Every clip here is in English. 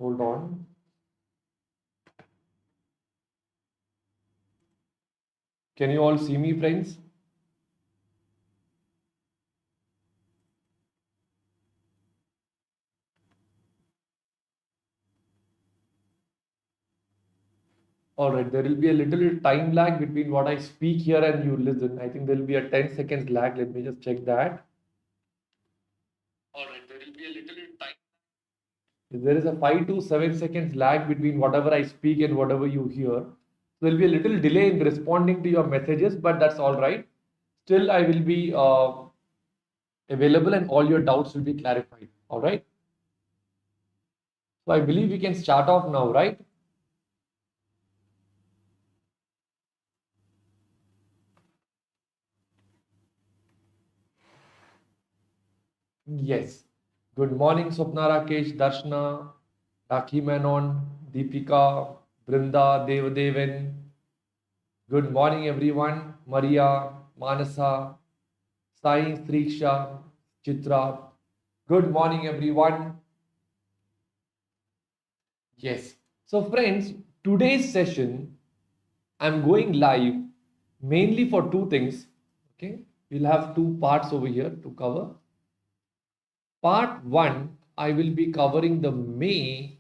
Hold on. Can you all see me, friends? All right, there will be a little time lag between what I speak here and you listen. I think there will be a 10 seconds lag. Let me just check that. All right, there will be a little time. There is a 5 to 7 seconds lag between whatever I speak and whatever you hear. There will be a little delay in responding to your messages, but that's all right. Still, I will be available and all your doubts will be clarified. All right. So I believe we can start off now, right? Yes. Good morning, Swapna Rakesh, Darshna, Rakhi Menon, Deepika, Brinda, Devadevan. Good morning, everyone. Maria, Manasa, Sai, Sriksha, Chitra. Good morning, everyone. Yes. So, friends, today's session, I'm going live mainly for two things. Okay. We'll have two parts over here to cover. Part 1, I will be covering the May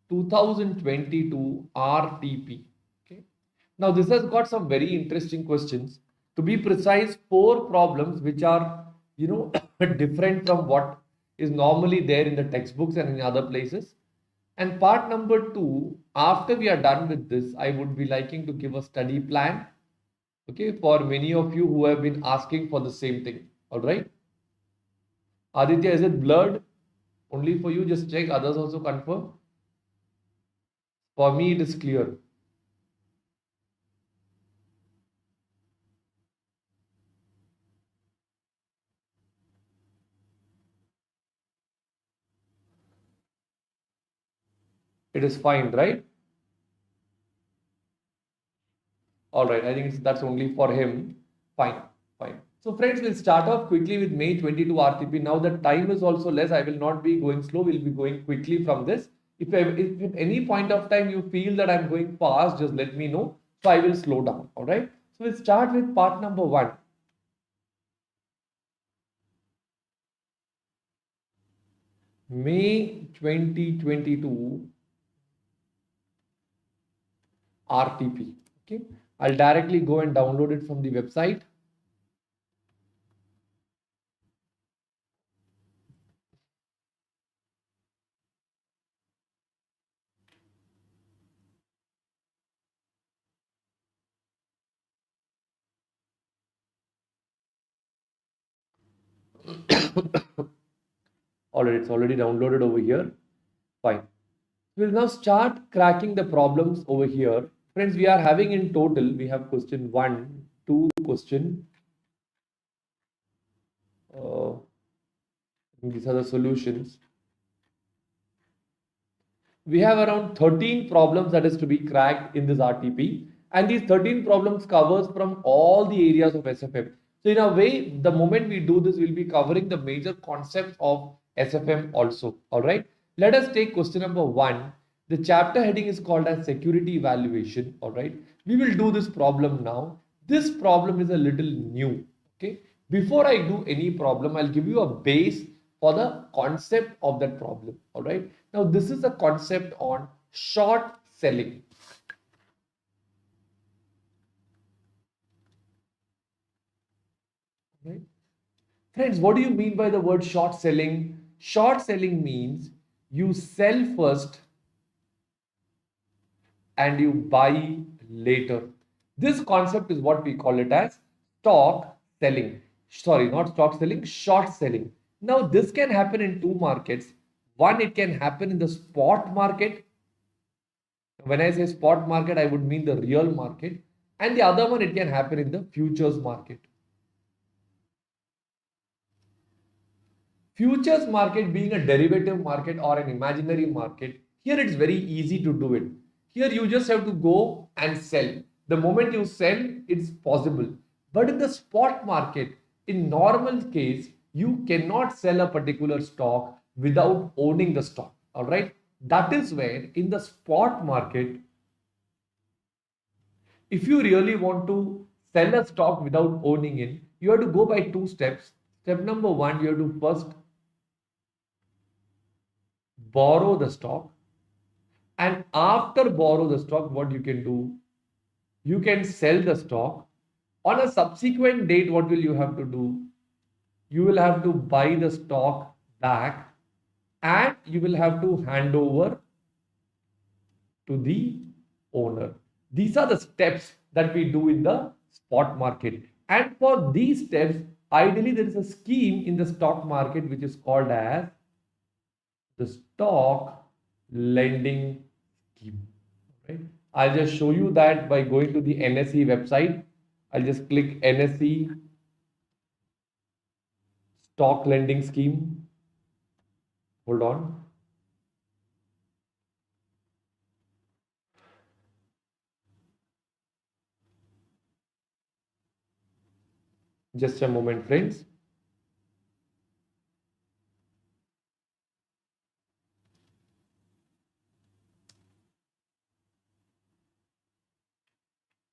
2022 RTP. Okay. Now, this has got some very interesting questions. To be precise, 4 problems which are, different from what is normally there in the textbooks and in other places. And part number 2, after we are done with this, I would be liking to give a study plan. Okay, for many of you who have been asking for the same thing. All right. Aditya, is it blurred? Only for you, just check. Others also confirm. For me, it is clear. It is fine, right? All right. I think that's only for him. Fine. Fine. So, friends, we'll start off quickly with May 22 RTP. Now, the time is also less. I will not be going slow. We'll be going quickly from this. If at any point of time you feel that I'm going fast, just let me know. So, I will slow down. All right. So, we'll start with part number 1. May 2022 RTP. Okay, I'll directly go and download it from the website. Already, it's already downloaded over here. Fine. We'll now start cracking the problems over here. Friends, we are having in total, we have question 1, 2, question. These are the solutions. We have around 13 problems that is to be cracked in this RTP. And these 13 problems covers from all the areas of SFM. So in a way, the moment we do this, we'll be covering the major concepts of SFM also. All right. Let us take question number 1. The chapter heading is called as security evaluation. All right. We will do this problem now. This problem is a little new. Okay. Before I do any problem, I'll give you a base for the concept of that problem. All right. Now, this is a concept on short selling. Right? Friends, what do you mean by the word short selling? Short selling means you sell first and you buy later. This concept is what we call it as stock selling. Sorry, not stock selling, short selling. Now, this can happen in two markets. One, it can happen in the spot market. When I say spot market, I would mean the real market. and the other one, it can happen in the futures market. Futures market being a derivative market or an imaginary market, here it's very easy to do it. Here you just have to go and sell. The moment you sell, it's possible. But in the spot market, in normal case, you cannot sell a particular stock without owning the stock. All right. That is where in the spot market, if you really want to sell a stock without owning it, you have to go by two steps. Step number one, you have to first borrow the stock, and after borrow the stock, what you can do, you can sell the stock. On a subsequent date, what will you have to do? You will have to buy the stock back, and you will have to hand over to the owner. These are the steps that we do in the spot market. And for these steps, ideally there is a scheme in the stock market which is called as the stock lending scheme. Right? I'll just show you that by going to the NSE website. I'll just click NSE stock lending scheme. Hold on. Just a moment, friends.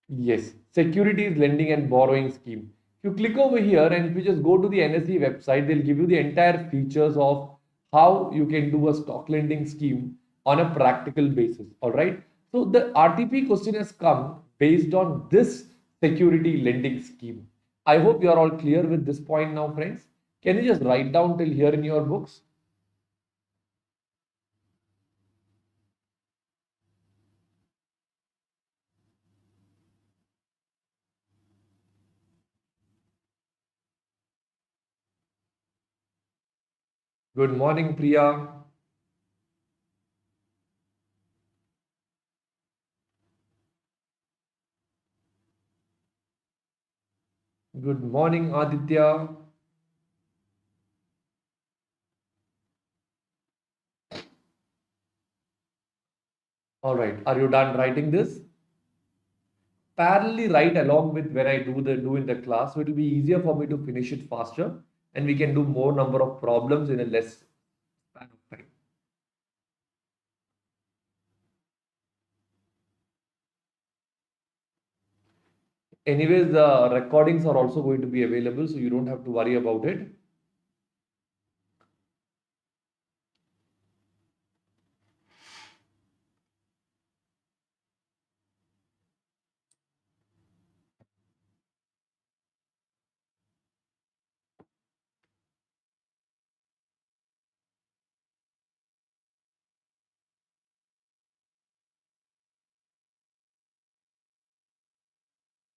Yes, securities lending and borrowing scheme. If you click over here and if you just go to the NSE website, they'll give you the entire features of how you can do a stock lending scheme on a practical basis. All right. So the RTP question has come based on this security lending scheme. I hope you are all clear with this point now, friends. Can you just write down till here in your books? Good morning, Priya. Good morning, Aditya. All right, are you done writing this? Parallelly write along with when I do in the class, so it will be easier for me to finish it faster, and we can do more number of problems in a less span of time. Anyways, the recordings are also going to be available, so you don't have to worry about it.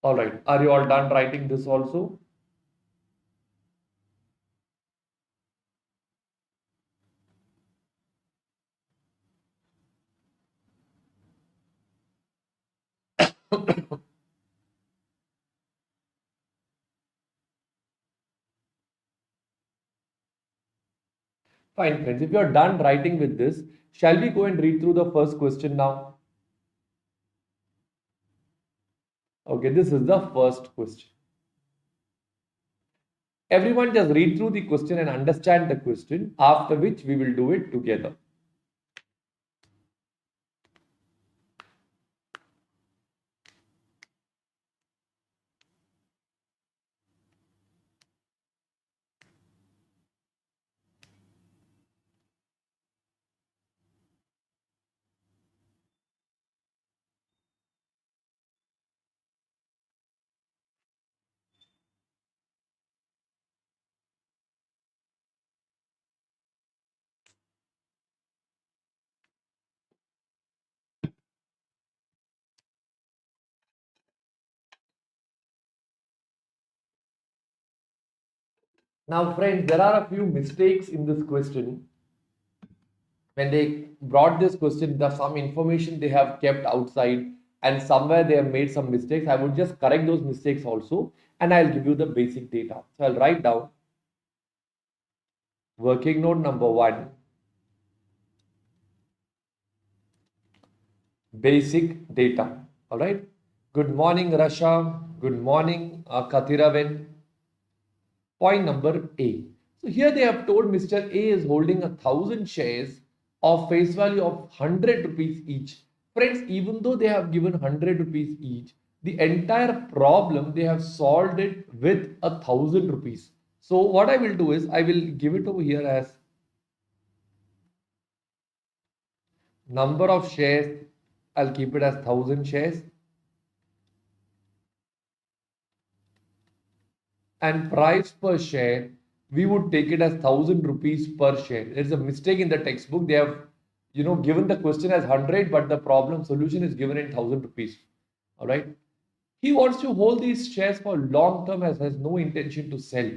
All right, are you all done writing this also? Fine, friends. If you are done writing with this, shall we go and read through the first question now? Okay, this is the first question. Everyone just read through the question and understand the question, after which we will do it together. Now, friends, there are a few mistakes in this question. When they brought this question, there's some information they have kept outside. and somewhere they have made some mistakes. I would just correct those mistakes also, and I'll give you the basic data. So I'll write down working note number 1, basic data. All right. Good morning, Rasha. Good morning, Kathiraven. Point number A. So here they have told Mr. A is holding 1,000 shares of face value of 100 rupees each. Friends, even though they have given 100 rupees each, the entire problem they have solved it with 1,000 rupees. So what I will do is I will give it over here as number of shares. I'll keep it as 1,000 shares. And price per share, we would take it as 1,000 rupees per share. There's a mistake in the textbook. They have, given the question as 100, but the problem solution is given in 1,000 rupees. All right. He wants to hold these shares for long term as has no intention to sell.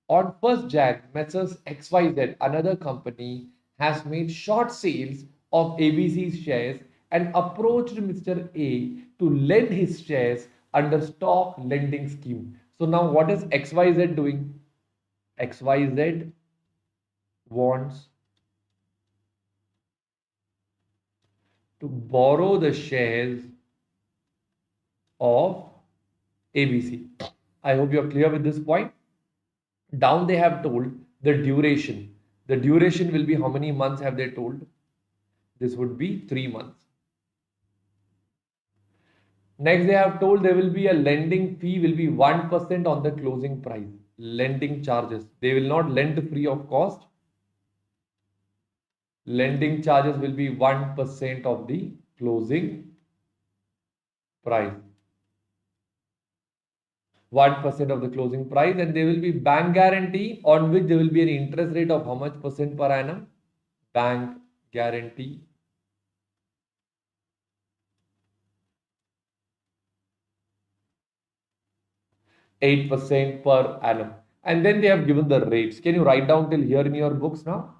On 1st Jan, Messrs. XYZ, another company, has made short sales of ABC's shares and approached Mr. A to lend his shares under stock lending scheme. So now what is XYZ doing? XYZ wants to borrow the shares of ABC. I hope you're clear with this point. Down they have told the duration. The duration will be how many months have they told? This would be 3 months. Next, they have told there will be a lending fee will be 1% on the closing price. Lending charges. They will not lend free of cost. Lending charges will be 1% of the closing price. 1% of the closing price, and there will be bank guarantee on which there will be an interest rate of how much percent per annum? Bank guarantee. 8% per annum. And then they have given the rates. Can you write down till here in your books now?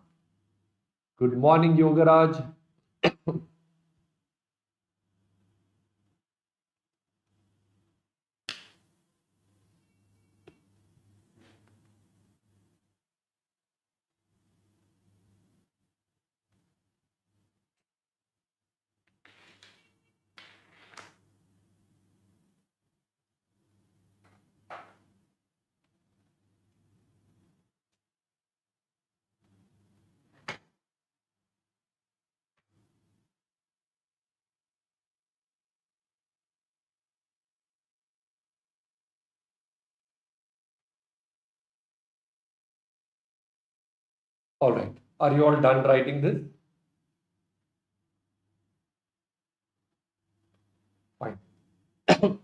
Good morning, Yogaraj. All right. Are you all done writing this? Fine.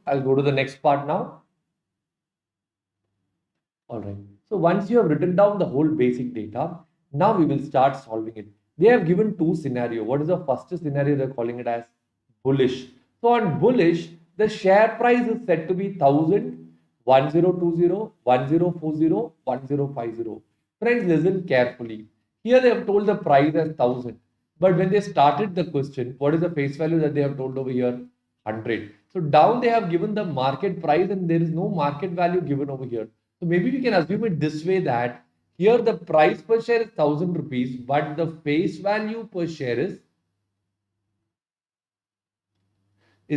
I'll go to the next part now. All right. So once you have written down the whole basic data, now we will start solving it. They have given two scenarios. What is the first scenario? They're calling it as bullish. So on bullish, the share price is said to be 1,000, 1020, 1040, 1050. Friends, listen carefully. Here they have told the price as 1,000. But when they started the question, what is the face value that they have told over here? 100. So down they have given the market price and there is no market value given over here. So maybe we can assume it this way that here the price per share is 1,000 rupees, but the face value per share is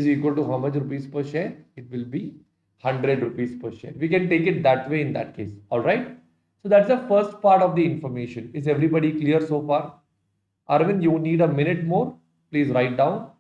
equal to how much rupees per share? It will be 100 rupees per share. We can take it that way in that case. All right. So that's the first part of the information. Is everybody clear so far? Arvind, you need a minute more. Please write down.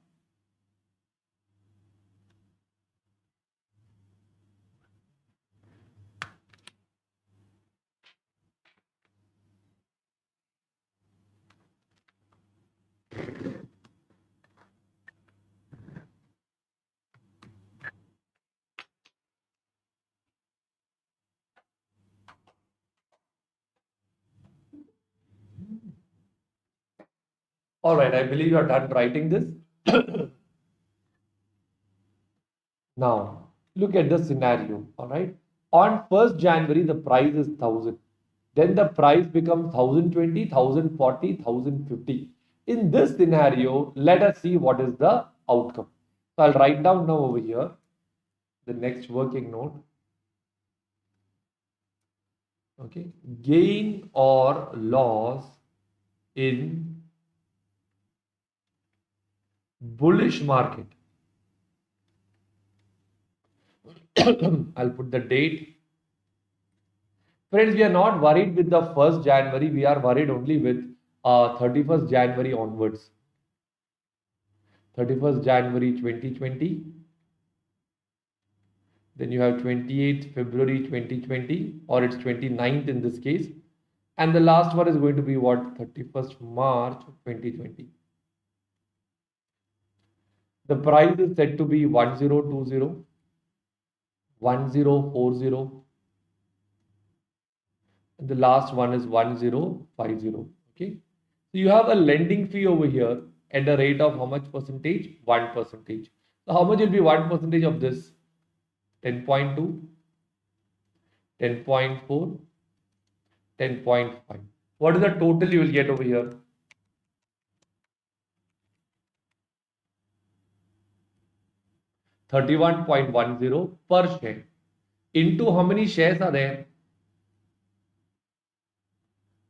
All right. I believe you are done writing this. Now, look at the scenario. All right. On 1st January, the price is 1,000. Then the price becomes 1,020, 1,040, 1,050. In this scenario, let us see what is the outcome. So I'll write down now over here the next working note. Okay, gain or loss in bullish market. I'll put the date. Friends, we are not worried with the 1st January. We are worried only with 31st January onwards. 31st January 2020. Then you have 28th February 2020, or it's 29th in this case. And the last one is going to be what? 31st March 2020. The price is said to be 1020, 1040, and the last one is 1050. Okay. So you have a lending fee over here at the rate of how much percentage? 1%. So how much will be 1% of this? 10.2, 10.4, 10.5. What is the total you will get over here? 31.10 per share. Into how many shares are there?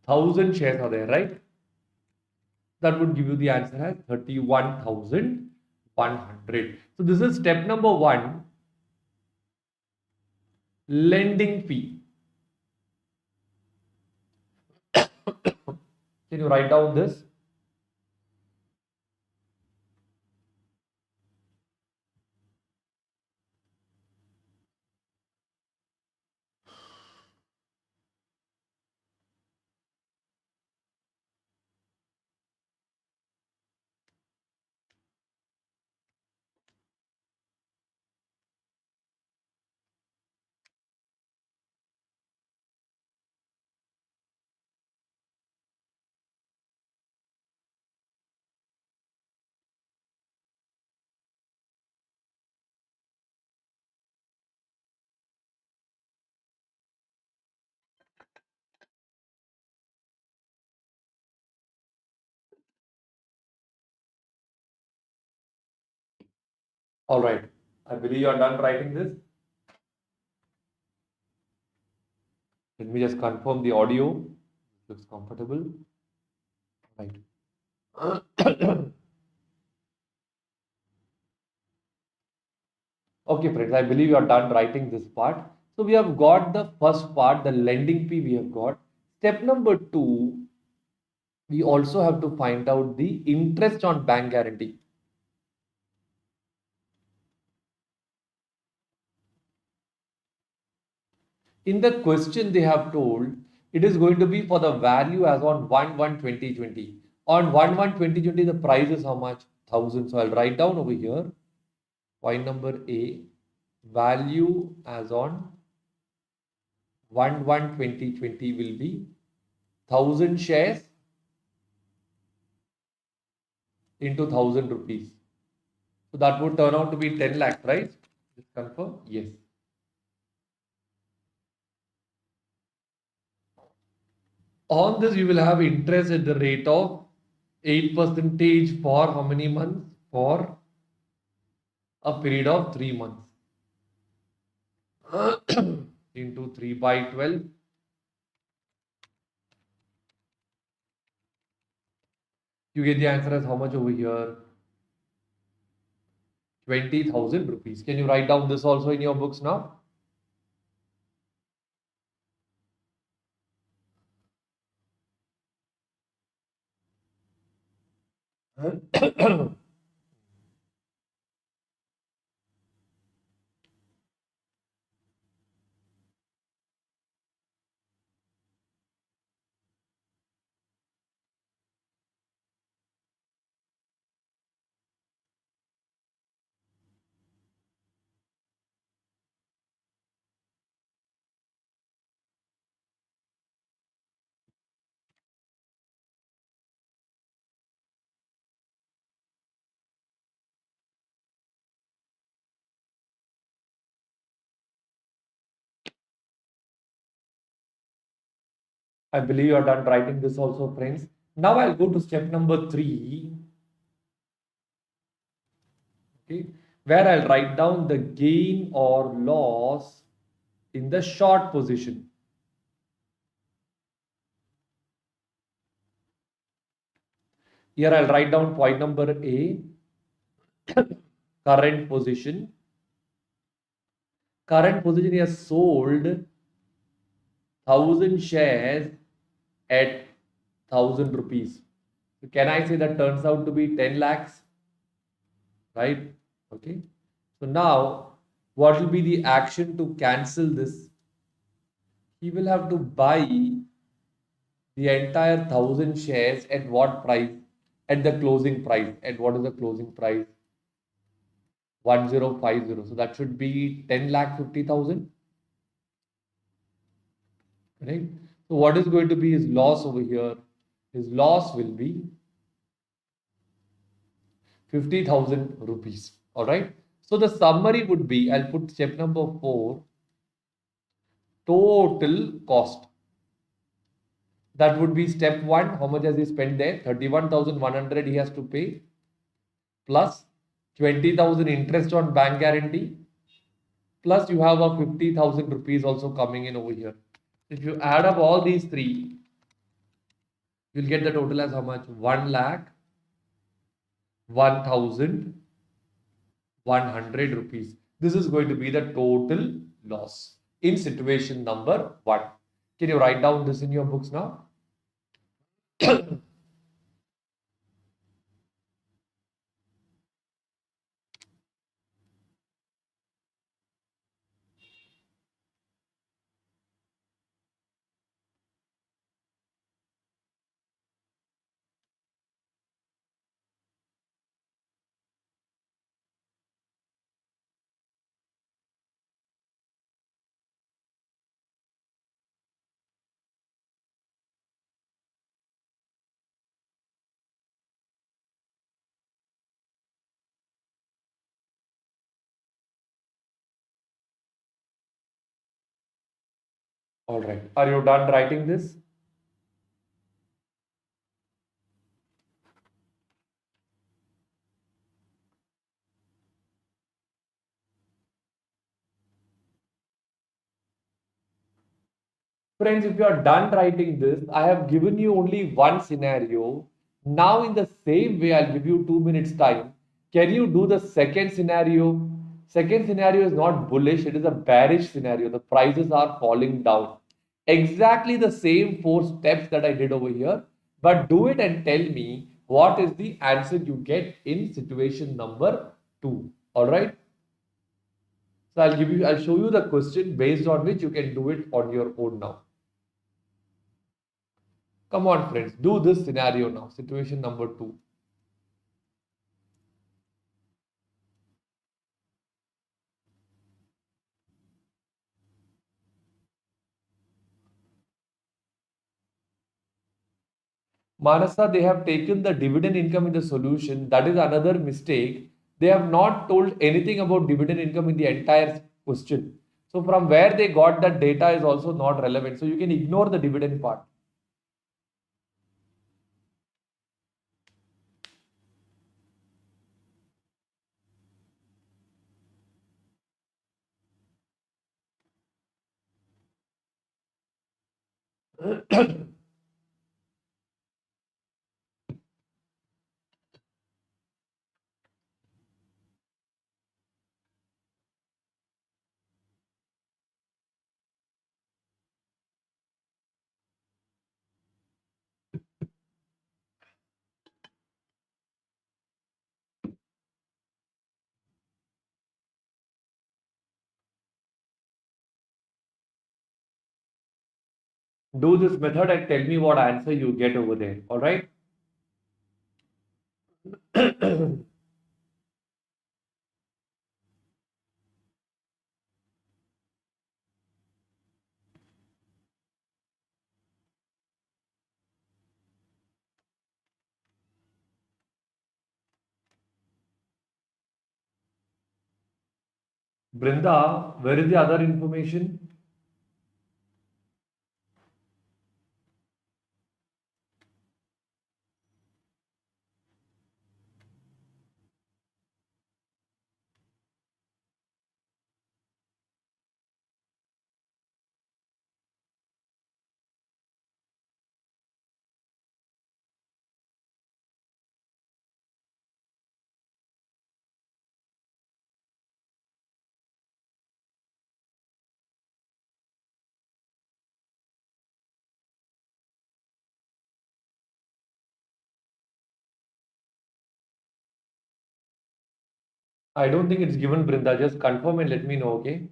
1000 shares are there, right? That would give you the answer as 31,100. So this is step number 1, lending fee. Can you write down this? All right. I believe you are done writing this. Let me just confirm the audio. Looks comfortable. Right. Okay, friends, I believe you are done writing this part. So we have got the first part, the lending fee we have got. Step number 2, we also have to find out the interest on bank guarantee. In the question they have told, it is going to be for the value as on 1/1/2020. On 1/1/2020, the price is how much? 1000. So I'll write down over here, point number A, value as on 1/1/2020 will be 1000 shares into 1000 rupees. So that would turn out to be 10 lakh, right? Just confirm. Yes. On this, you will have interest at the rate of 8% for how many months? For a period of 3 months. Into 3/12. You get the answer as how much over here? 20,000 rupees. Can you write down this also in your books now? I believe you are done writing this also, friends. Now I'll go to step number 3. Okay, where I'll write down the gain or loss in the short position. Here I'll write down point number A, current position. Current position, he has sold 1,000 shares at 1,000 rupees. So can I say that turns out to be 10 lakhs? Right? Okay. So now, what will be the action to cancel this? He will have to buy the entire 1,000 shares at what price? At the closing price. At what is the closing price? 1050. So that should be 10 lakh 50,000. Right? So what is going to be his loss over here? His loss will be 50,000 rupees. All right. So the summary would be, I'll put step number 4, total cost. That would be step 1. How much has he spent there? 31,100 he has to pay, plus 20,000 interest on bank guarantee, plus you have a 50,000 rupees also coming in over here. If you add up all these three, you'll get the total as how much? 1 lakh 1,100 rupees. This is going to be the total loss in situation number 1. Can you write down this in your books now? All right. Are you done writing this? Friends, if you are done writing this, I have given you only one scenario. Now, in the same way, I'll give you 2 minutes time. Can you do the second scenario? Second scenario is not bullish, it is a bearish scenario. The prices are falling down. Exactly the same 4 steps that I did over here, but do it and tell me what is the answer you get in situation number 2. All right. So I'll show you the question based on which you can do it on your own now. Come on, friends, do this scenario now. Situation number 2. Manasa, they have taken the dividend income in the solution. That is another mistake. They have not told anything about dividend income in the entire question. So from where they got that data is also not relevant. So you can ignore the dividend part. Do this method and tell me what answer you get over there. All right. Brinda, where is the other information? I don't think it's given, Brinda. Just confirm and let me know, okay?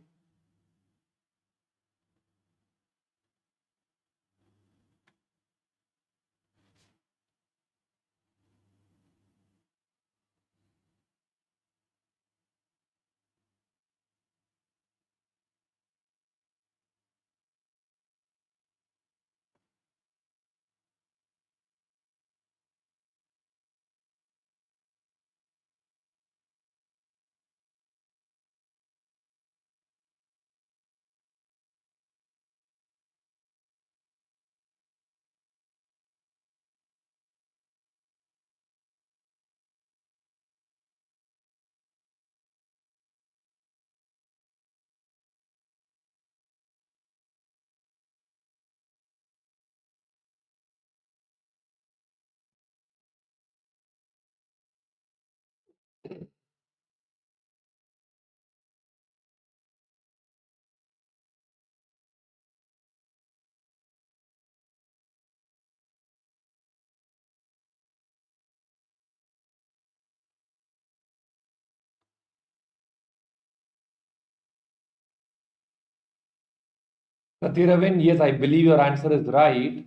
Satyaravan, yes, I believe your answer is right.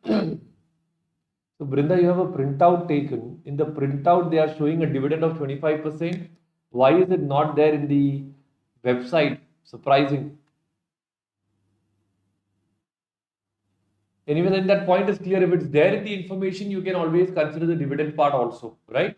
So, Brinda, you have a printout taken. In the printout, they are showing a dividend of 25%. Why is it not there in the website? Surprising. Anyway, then that point is clear. If it's there in the information, you can always consider the dividend part also, right?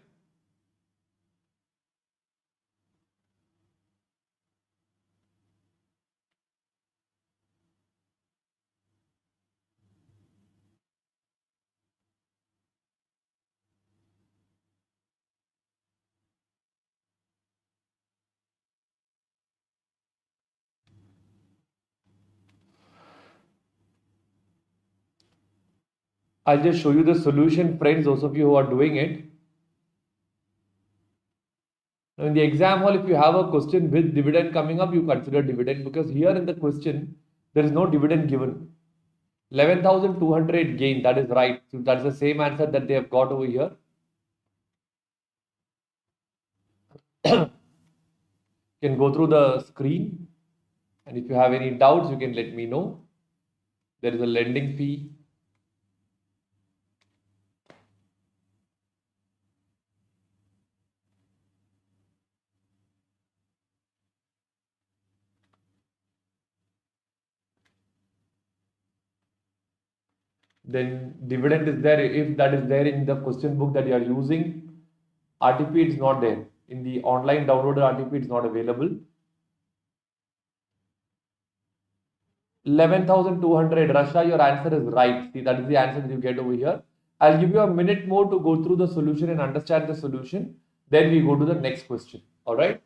I'll just show you the solution, friends, those of you who are doing it. Now, in the exam hall, if you have a question with dividend coming up, you consider dividend because here in the question, there is no dividend given. 11,200 gain, that is right. So that's the same answer that they have got over here. You can go through the screen, and if you have any doubts, you can let me know. There is a lending fee. Then dividend is there. If that is there in the question book that you are using, RTP is not there. In the online downloaded RTP, it's not available. 11,200. Rasha, your answer is right. See, that is the answer that you get over here. I'll give you a minute more to go through the solution and understand the solution. Then we go to the next question. All right.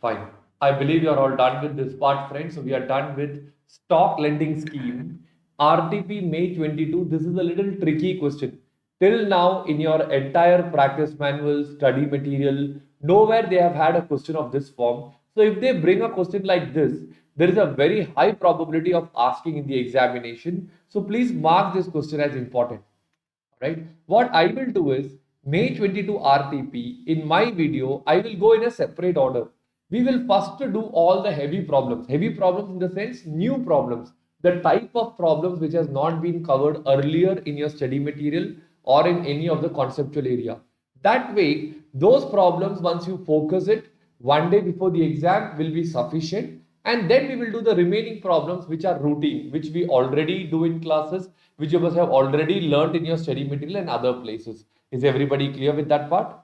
Fine. I believe you're all done with this part, friends. So we are done with stock lending scheme. RTP May 22. This is a little tricky question. Till now, in your entire practice manual, study material, nowhere they have had a question of this form. So if they bring a question like this, there is a very high probability of asking in the examination. So please mark this question as important. Right? What I will do is May 22 RTP. In my video, I will go in a separate order. We will first do all the heavy problems. Heavy problems in the sense new problems. The type of problems which has not been covered earlier in your study material or in any of the conceptual area. That way, those problems, once you focus it, one day before the exam will be sufficient. And then we will do the remaining problems which are routine, which we already do in classes, which you must have already learned in your study material and other places. Is everybody clear with that part?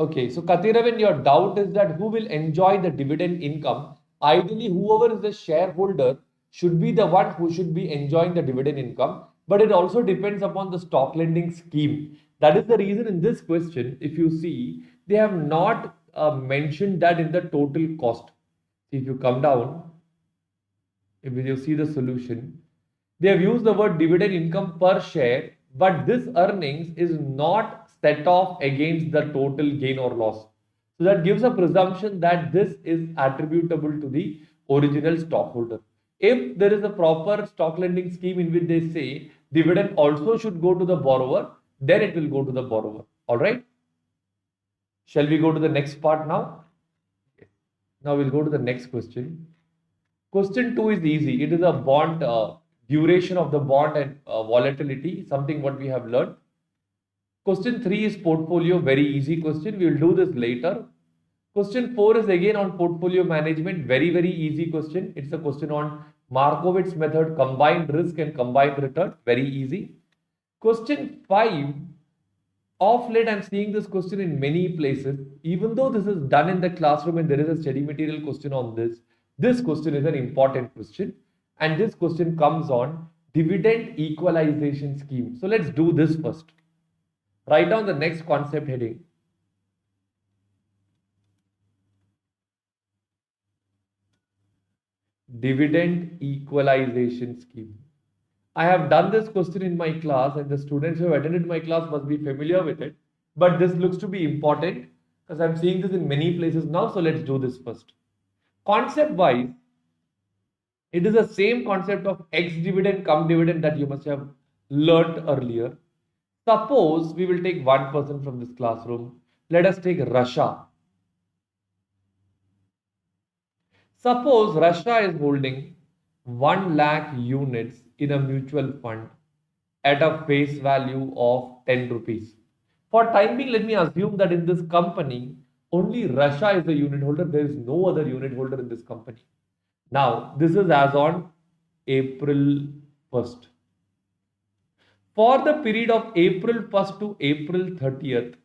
Okay, so Katiravan, your doubt is that who will enjoy the dividend income? Ideally, whoever is the shareholder should be the one who should be enjoying the dividend income, but it also depends upon the stock lending scheme. That is the reason in this question, if you see, they have not mentioned that in the total cost. If you come down, if you see the solution, they have used the word dividend income per share, but this earnings is not set off against the total gain or loss. So that gives a presumption that this is attributable to the original stockholder. If there is a proper stock lending scheme in which they say dividend also should go to the borrower, then it will go to the borrower. All right. Shall we go to the next part now? Now we'll go to the next question. Question 2 is easy. It is a bond duration of the bond and volatility, something what we have learned. Question 3 is portfolio, very easy question. We will do this later. Question 4 is again on portfolio management, very easy question. It's a question on Markowitz method, combined risk and combined return, very easy. Question 5, of late I'm seeing this question in many places. Even though this is done in the classroom and there is a study material question on this question is an important question, and this question comes on dividend equalization scheme. So let's do this first. Write down the next concept heading. Dividend equalization scheme. I have done this question in my class, and the students who have attended my class must be familiar with it. But this looks to be important because I'm seeing this in many places now. So let's do this first. Concept wise, it is the same concept of ex dividend cum dividend that you must have learnt earlier. Suppose we will take one person from this classroom. Let us take Russia. Suppose Russia is holding 1 lakh units in a mutual fund at a face value of 10 rupees. For time being, let me assume that in this company, only Russia is the unit holder. There is no other unit holder in this company. Now, this is as on April 1st. For the period of April 1st to April 30th,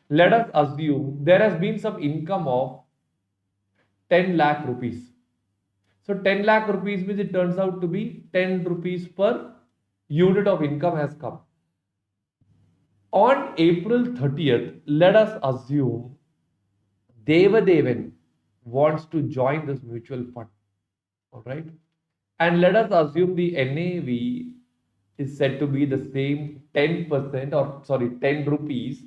let us assume there has been some income of 10 lakh rupees. So 10 lakh rupees means it turns out to be 10 rupees per unit of income has come. On April 30th, let us assume Devadevan wants to join this mutual fund. All right. And let us assume the NAV is said to be the same 10% or sorry, 10 rupees.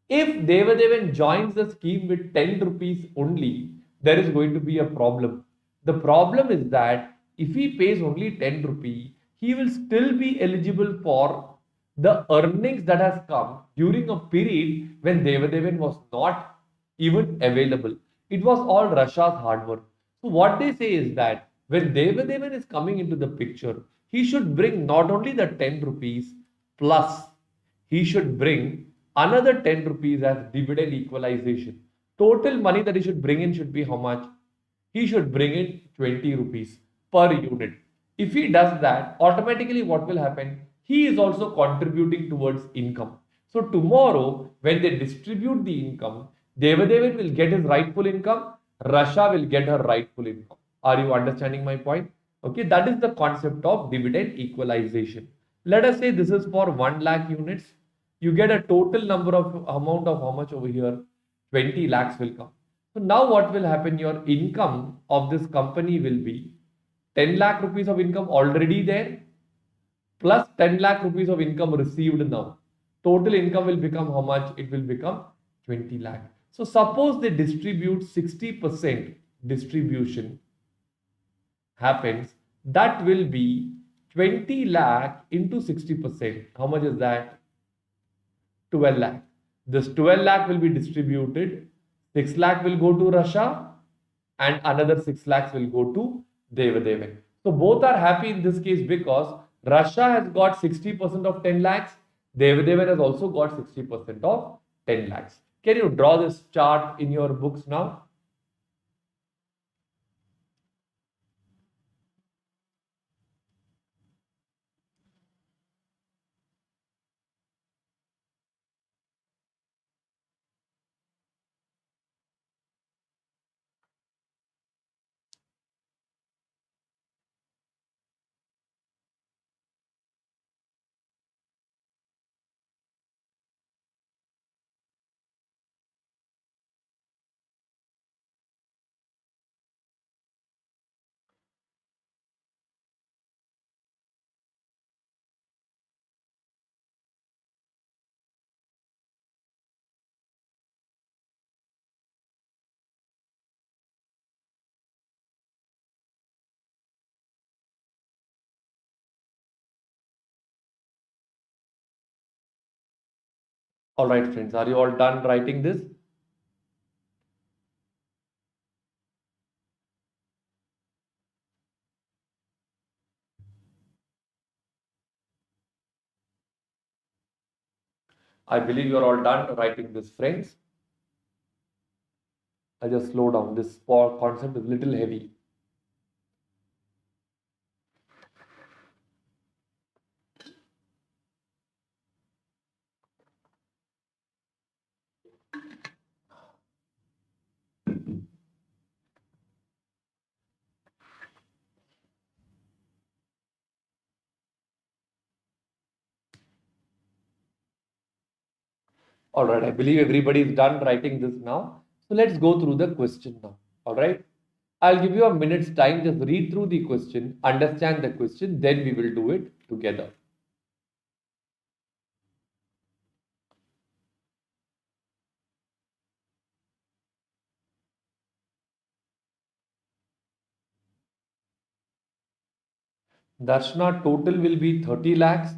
If Devadevan joins the scheme with 10 rupees only, there is going to be a problem. The problem is that if he pays only 10 rupee, he will still be eligible for the earnings that has come during a period when Devadevan was not even available. It was all Russia's hard work. So what they say is that when Devadevan is coming into the picture, he should bring not only the 10 rupees plus, he should bring another 10 rupees as dividend equalization. Total money that he should bring in should be how much? He should bring in 20 rupees per unit. If he does that, automatically what will happen? He is also contributing towards income. So tomorrow, when they distribute the income, Devadevan will get his rightful income, Russia will get her rightful income. Are you understanding my point? Okay, that is the concept of dividend equalization. Let us say this is for 1 lakh units. You get a total number of amount of how much over here? 20 lakhs will come. So now what will happen? Your income of this company will be 10 lakh rupees of income already there plus 10 lakh rupees of income received now. Total income will become how much? It will become 20 lakh. So suppose they distribute 60% distribution happens, that will be 20 lakh into 60%. How much is that? 12 lakh. This 12 lakh will be distributed. 6 lakh will go to Russia and another 6 lakhs will go to Devadevan. So both are happy in this case because Russia has got 60% of 10 lakhs. Devadevan has also got 60% of 10 lakhs. Can you draw this chart in your books now? All right, friends, are you all done writing this? I believe you're all done writing this, friends. I just slow down. This concept is little heavy. All right, I believe everybody is done writing this now. So let's go through the question now. All right. I'll give you a minute's time. Just read through the question, understand the question, then we will do it together. Darshana, total will be 30 lakhs.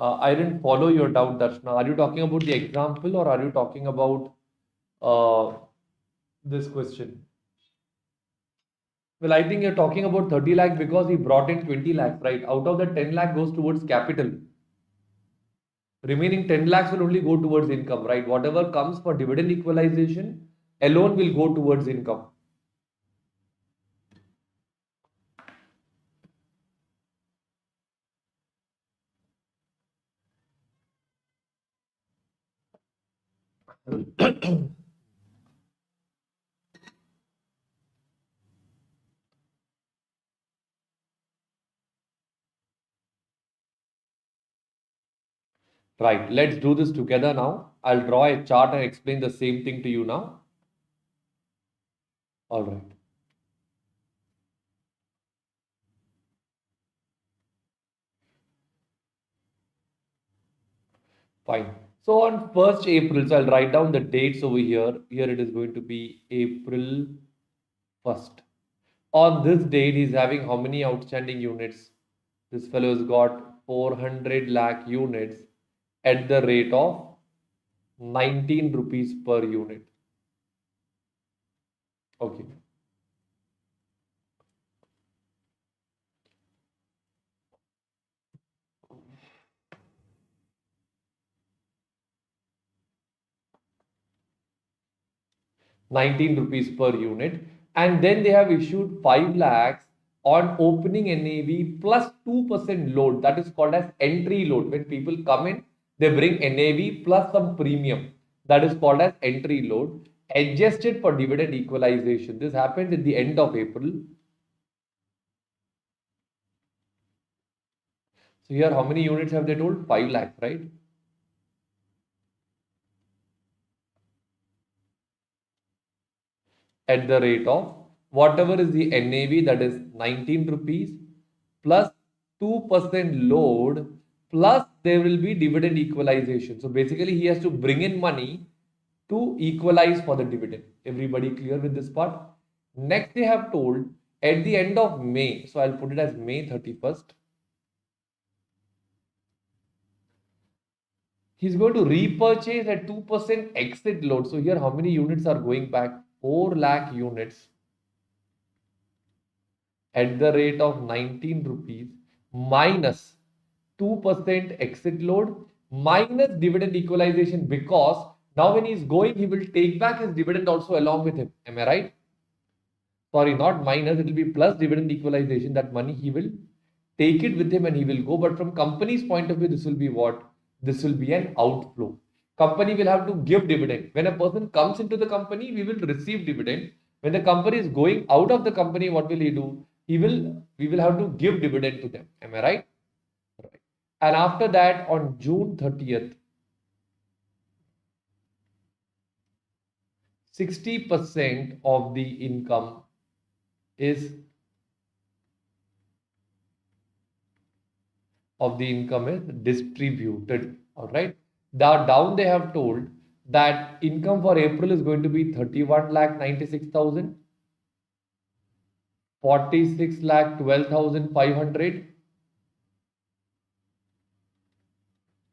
I didn't follow your doubt, Darshana. Are you talking about the example or are you talking about this question? Well, I think you're talking about 30 lakh because he brought in 20 lakhs, right? Out of the 10 lakh goes towards capital. Remaining 10 lakhs will only go towards income, right? Whatever comes for dividend equalization alone will go towards income. Right, let's do this together now. I'll draw a chart and explain the same thing to you now. All right. Fine. So on 1st April, so I'll write down the dates over here. Here it is going to be April 1st. On this date, he's having how many outstanding units? This fellow has got 400 lakh units at the rate of 19 rupees per unit. Okay. ₹19 per unit, and then they have issued 5 lakhs on opening NAV plus 2% load. That is called as entry load. When people come in, they bring NAV plus some premium. That is called as entry load, adjusted for dividend equalization. This happened at the end of April. So here, how many units have they told? 5 lakhs, right? At the rate of whatever is the NAV, that is 19 rupees plus 2% load, plus there will be dividend equalization. So basically he has to bring in money to equalize for the dividend. Everybody clear with this part? Next they have told at the end of May, so I'll put it as May 31st, he's going to repurchase at 2% exit load. So here how many units are going back? 4 lakh units at the rate of 19 rupees minus 2% exit load minus dividend equalization, because now when he's going, he will take back his dividend also along with him. Am I right? Sorry, not minus, it will be plus dividend equalization. That money he will take it with him and he will go. But from company's point of view, this will be what? This will be an outflow. Company will have to give dividend. When a person comes into the company, we will receive dividend. When the company is going out of the company, what will he do? We will have to give dividend to them. Am I right? Right. And after that, on June 30th, 60% of the income is distributed. All right. Now down they have told that income for April is going to be 31 lakh 96,000, 46 lakh 12,500,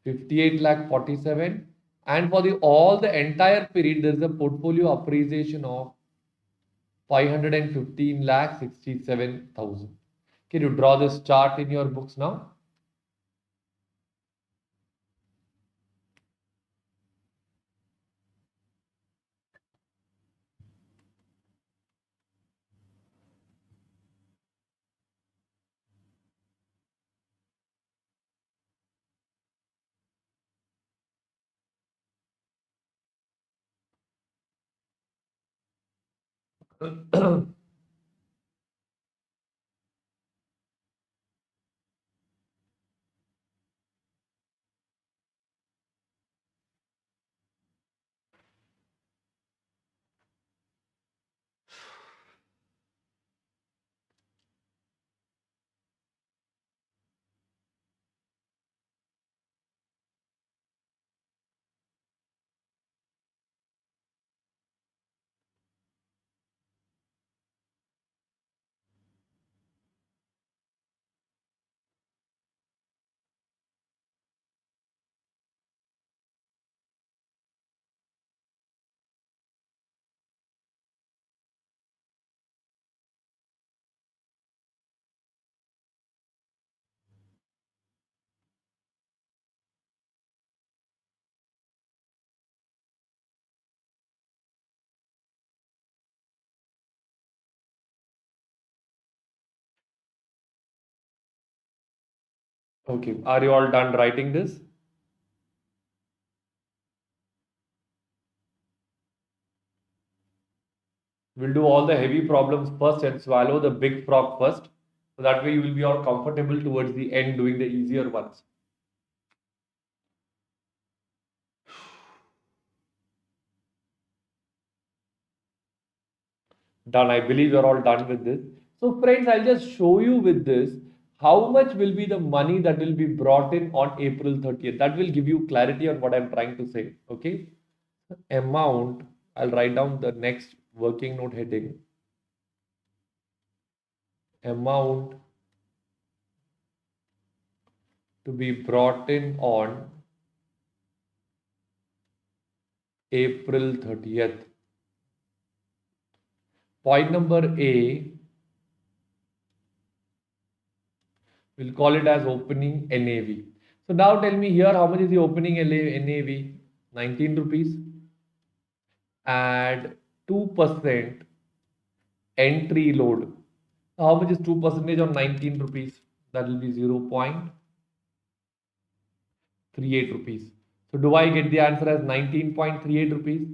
58 lakh 47, and for the all the entire period there is a portfolio appreciation of 515 lakh 67,000. Can you draw this chart in your books now? Okay, are you all done writing this? We'll do all the heavy problems first and swallow the big frog first. So that way you will be all comfortable towards the end doing the easier ones. Done. I believe you're all done with this. So friends, I'll just show you with this how much will be the money that will be brought in on April 30th. That will give you clarity on what I'm trying to say. Okay. Amount, I'll write down the next working note heading. Amount to be brought in on April 30th. Point number A, we'll call it as opening NAV. So now tell me here how much is the opening NAV? 19 rupees. Add 2% entry load. How much is 2% on 19 rupees? That will be 0.38 rupees. So do I get the answer as 19.38 rupees?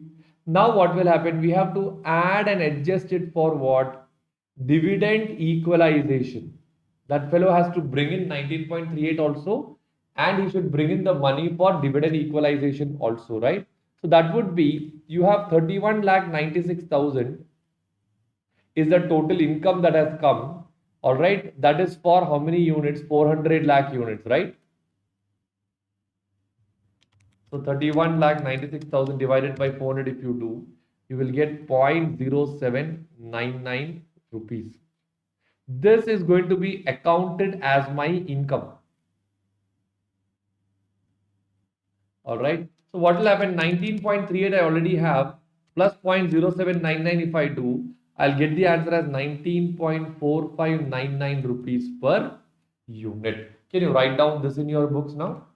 Now what will happen? We have to add and adjust it for what? Dividend equalization. That fellow has to bring in 19.38 also, and he should bring in the money for dividend equalization also, right? So that would be, you have 31 lakh 96,000 is the total income that has come. All right, that is for how many units? 400 lakh units, right? So 31 lakh 96,000 divided by 400, if you do, you will get 0.0799 rupees. This is going to be accounted as my income. All right. So what will happen? 19.38 I already have, plus 0.0799 if I do, I'll get the answer as 19.4599 rupees per unit. Can you write down this in your books now?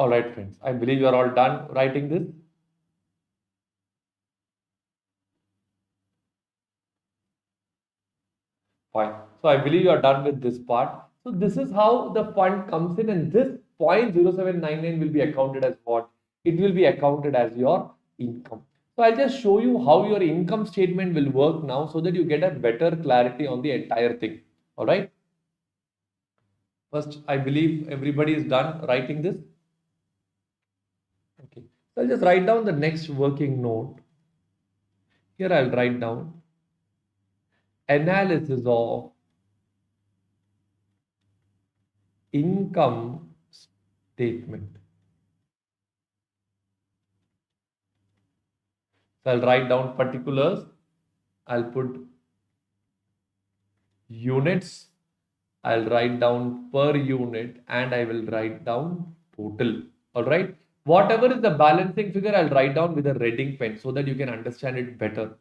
All right, friends. I believe you are all done writing this. Fine. So I believe you are done with this part. So this is how the fund comes in, and this 0.0799 will be accounted as what? It will be accounted as your income. So I'll just show you how your income statement will work now so that you get a better clarity on the entire thing. All right. First, I believe everybody is done writing this. Okay. So I'll just write down the next working note. Here I'll write down analysis of income statement. So I'll write down particulars. I'll put units. I'll write down per unit and I will write down total. All right. Whatever is the balancing figure, I'll write down with a red ink pen so that you can understand it better.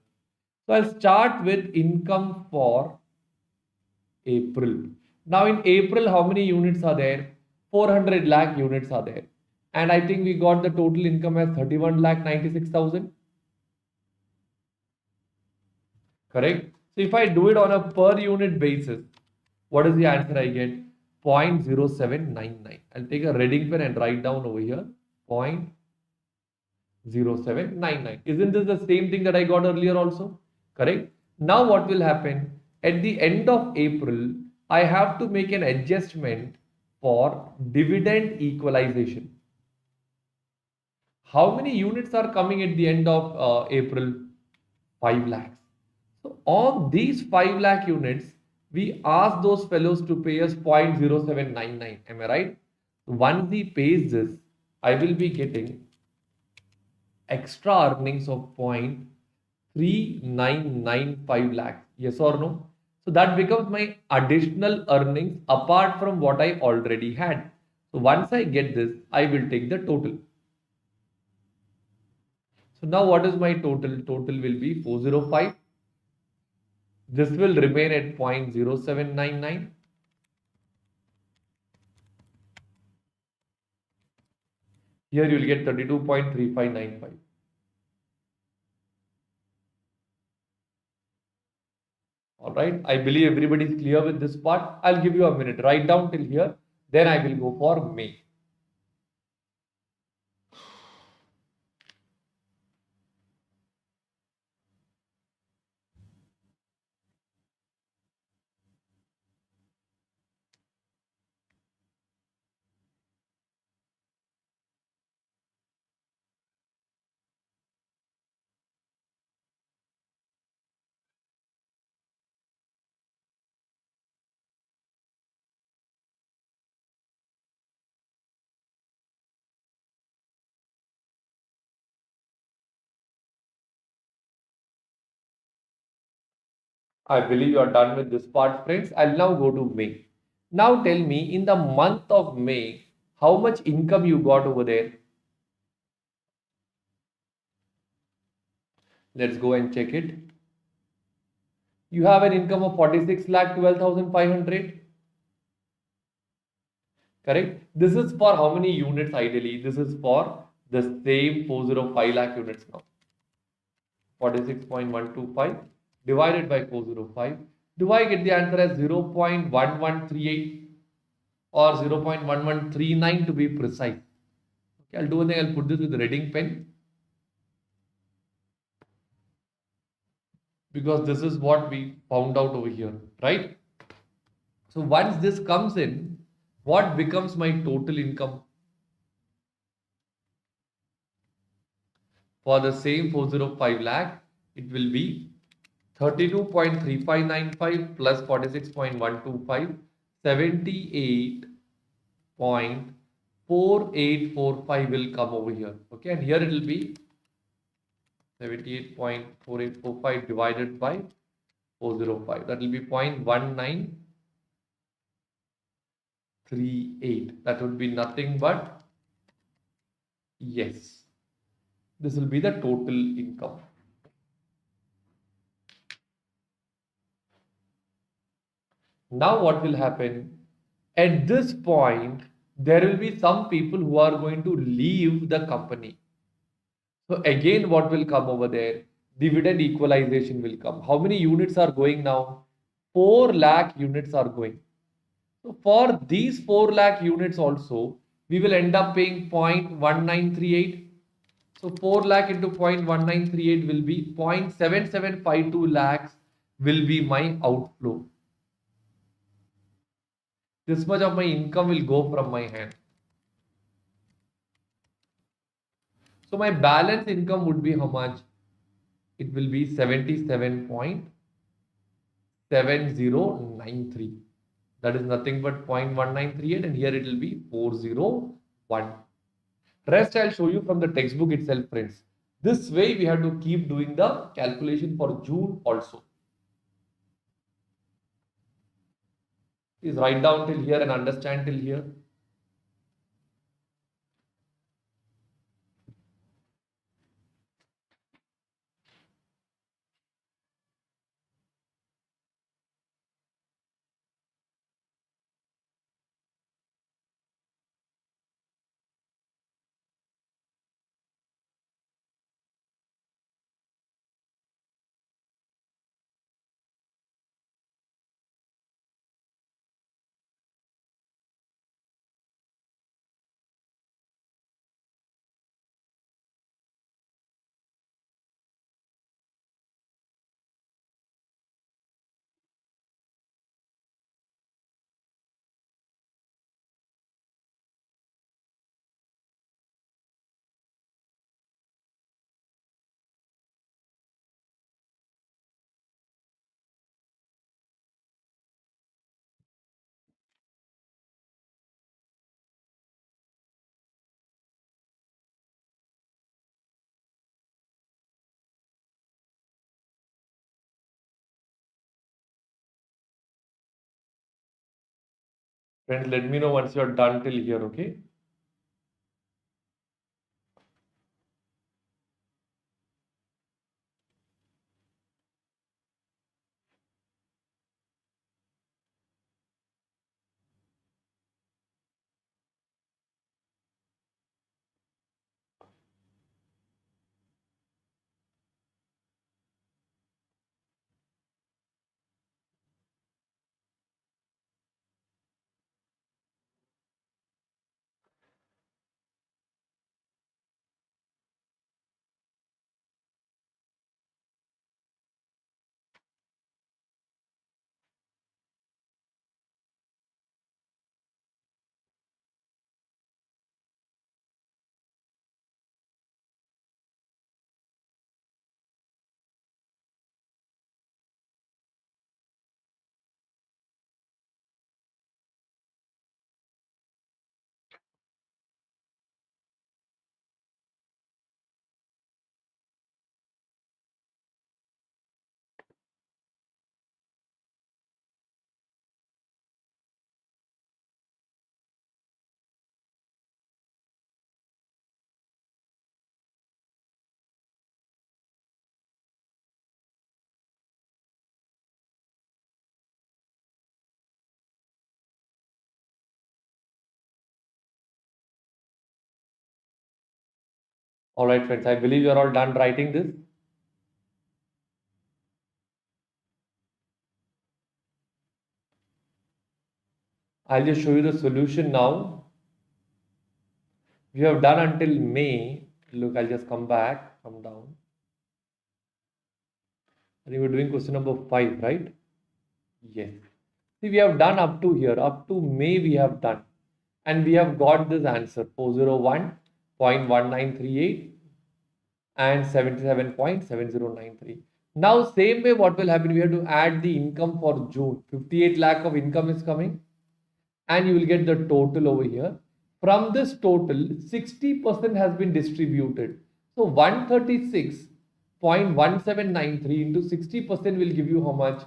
So I'll start with income for April. Now in April, how many units are there? 400 lakh units are there. And I think we got the total income as 31 lakh 96,000. Correct? So if I do it on a per unit basis, what is the answer I get? 0.0799. I'll take a red ink pen and write down over here 0.0799. Isn't this the same thing that I got earlier also? Correct? Now what will happen? At the end of April, I have to make an adjustment for dividend equalization. How many units are coming at the end of April? 5 lakhs. So on these 5 lakh units, we ask those fellows to pay us 0.0799. Am I right? Once he pays this, I will be getting extra earnings of 0.3995 lakhs. Yes or no? So that becomes my additional earnings apart from what I already had. So once I get this, I will take the total. So now what is my total? Total will be 405. This will remain at 0.0799. Here you will get 32.3595. All right. I believe everybody is clear with this part. I'll give you a minute. Write down till here. Then I will go for May. I believe you are done with this part, friends. I'll now go to May. Now tell me, in the month of May, how much income you got over there? Let's go and check it. You have an income of 46 lakh 12,500. Correct? This is for how many units ideally? This is for the same 405 lakh units now. 46.125 divided by 405. Do I get the answer as 0.1138 or 0.1139 to be precise? Okay, I'll do one thing. I'll put this with the red ink pen because this is what we found out over here, right? So once this comes in, what becomes my total income? For the same 405 lakh, it will be 32.3595 plus 46.125, 78.4845 will come over here. Okay, and here it will be 78.4845 divided by 405. That will be 0.1938. That would be nothing but, yes, this will be the total income. Now what will happen? At this point, there will be some people who are going to leave the company. So again, what will come over there? Dividend equalization will come. How many units are going now? 4 lakh units are going. So for these 4 lakh units also, we will end up paying 0.1938. So 4 lakh into 0.1938 will be 0.7752 lakhs will be my outflow. This much of my income will go from my hand. So my balance income would be how much? It will be 77.7093. That is nothing but 0.1938, and here it will be 401. Rest I'll show you from the textbook itself, friends. This way we have to keep doing the calculation for June also. Please write down till here and understand till here. Friends, let me know once you're done till here, okay? All right, friends, I believe you're all done writing this. I'll just show you the solution now. We have done until May. Look, I'll just come back, come down. I think we're doing question number 5, right? Yes. See, we have done up to here, up to May we have done. And we have got this answer, 401.1938 and 77.7093. Now, same way what will happen, we have to add the income for June. 58 lakh of income is coming, and you will get the total over here. From this total, 60% has been distributed. So 136.1793 into 60% will give you how much?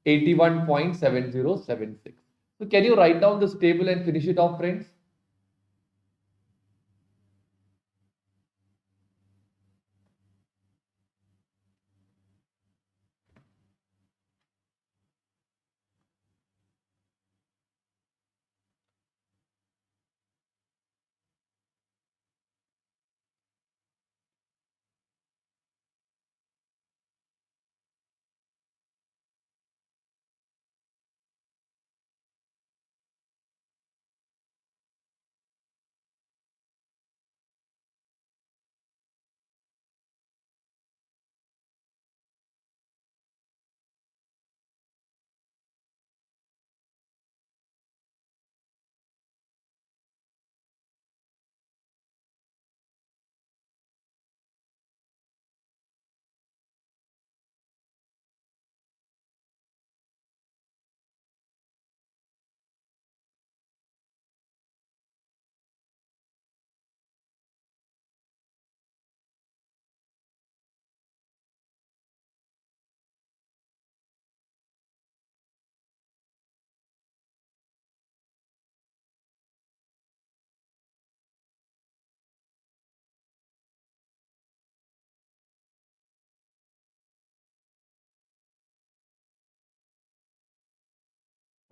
81.7076. So can you write down this table and finish it off, friends?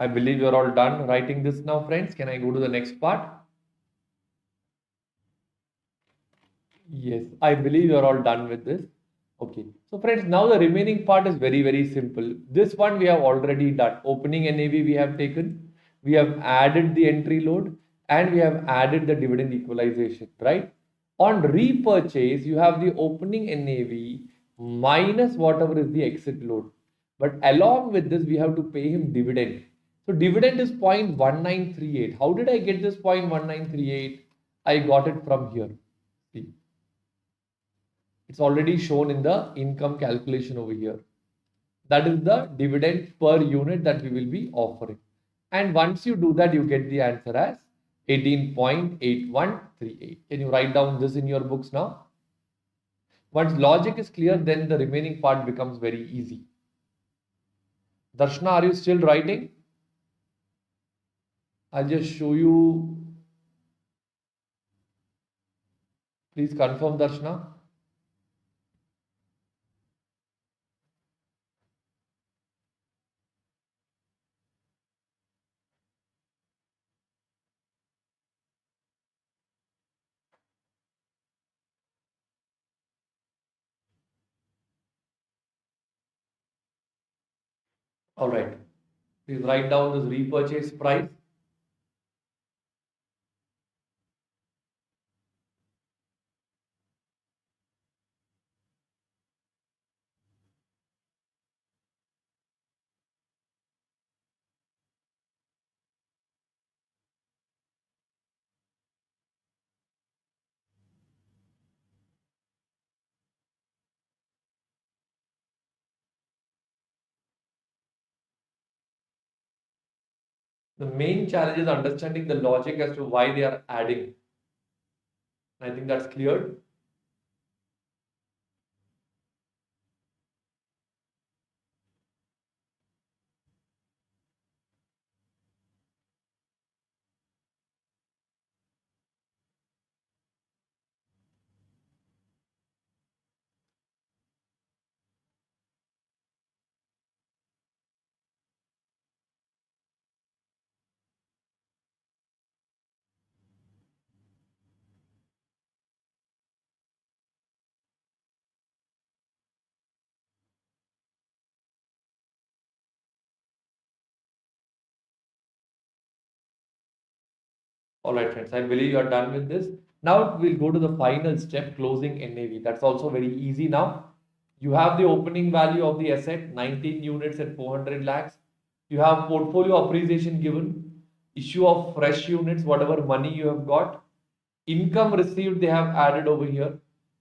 I believe you're all done writing this now, friends. Can I go to the next part? Yes, I believe you're all done with this. Okay. So friends, now the remaining part is very, very simple. This one we have already done. Opening NAV we have taken. We have added the entry load and we have added the dividend equalization, right? On repurchase, you have the opening NAV minus whatever is the exit load. But along with this, we have to pay him dividend. So dividend is 0.1938. How did I get this 0.1938? I got it from here. See. It's already shown in the income calculation over here. That is the dividend per unit that we will be offering. And once you do that, you get the answer as 18.8138. Can you write down this in your books now? Once logic is clear, then the remaining part becomes very easy. Darshana, are you still writing? I'll just show you. Please confirm, Darshana. All right. Please write down this repurchase price. The main challenge is understanding the logic as to why they are adding. I think that's cleared. All right, friends, I believe you are done with this. Now we'll go to the final step, closing NAV. That's also very easy now. You have the opening value of the asset, 19 units at 400 lakhs. You have portfolio appreciation given, issue of fresh units, whatever money you have got. Income received, they have added over here.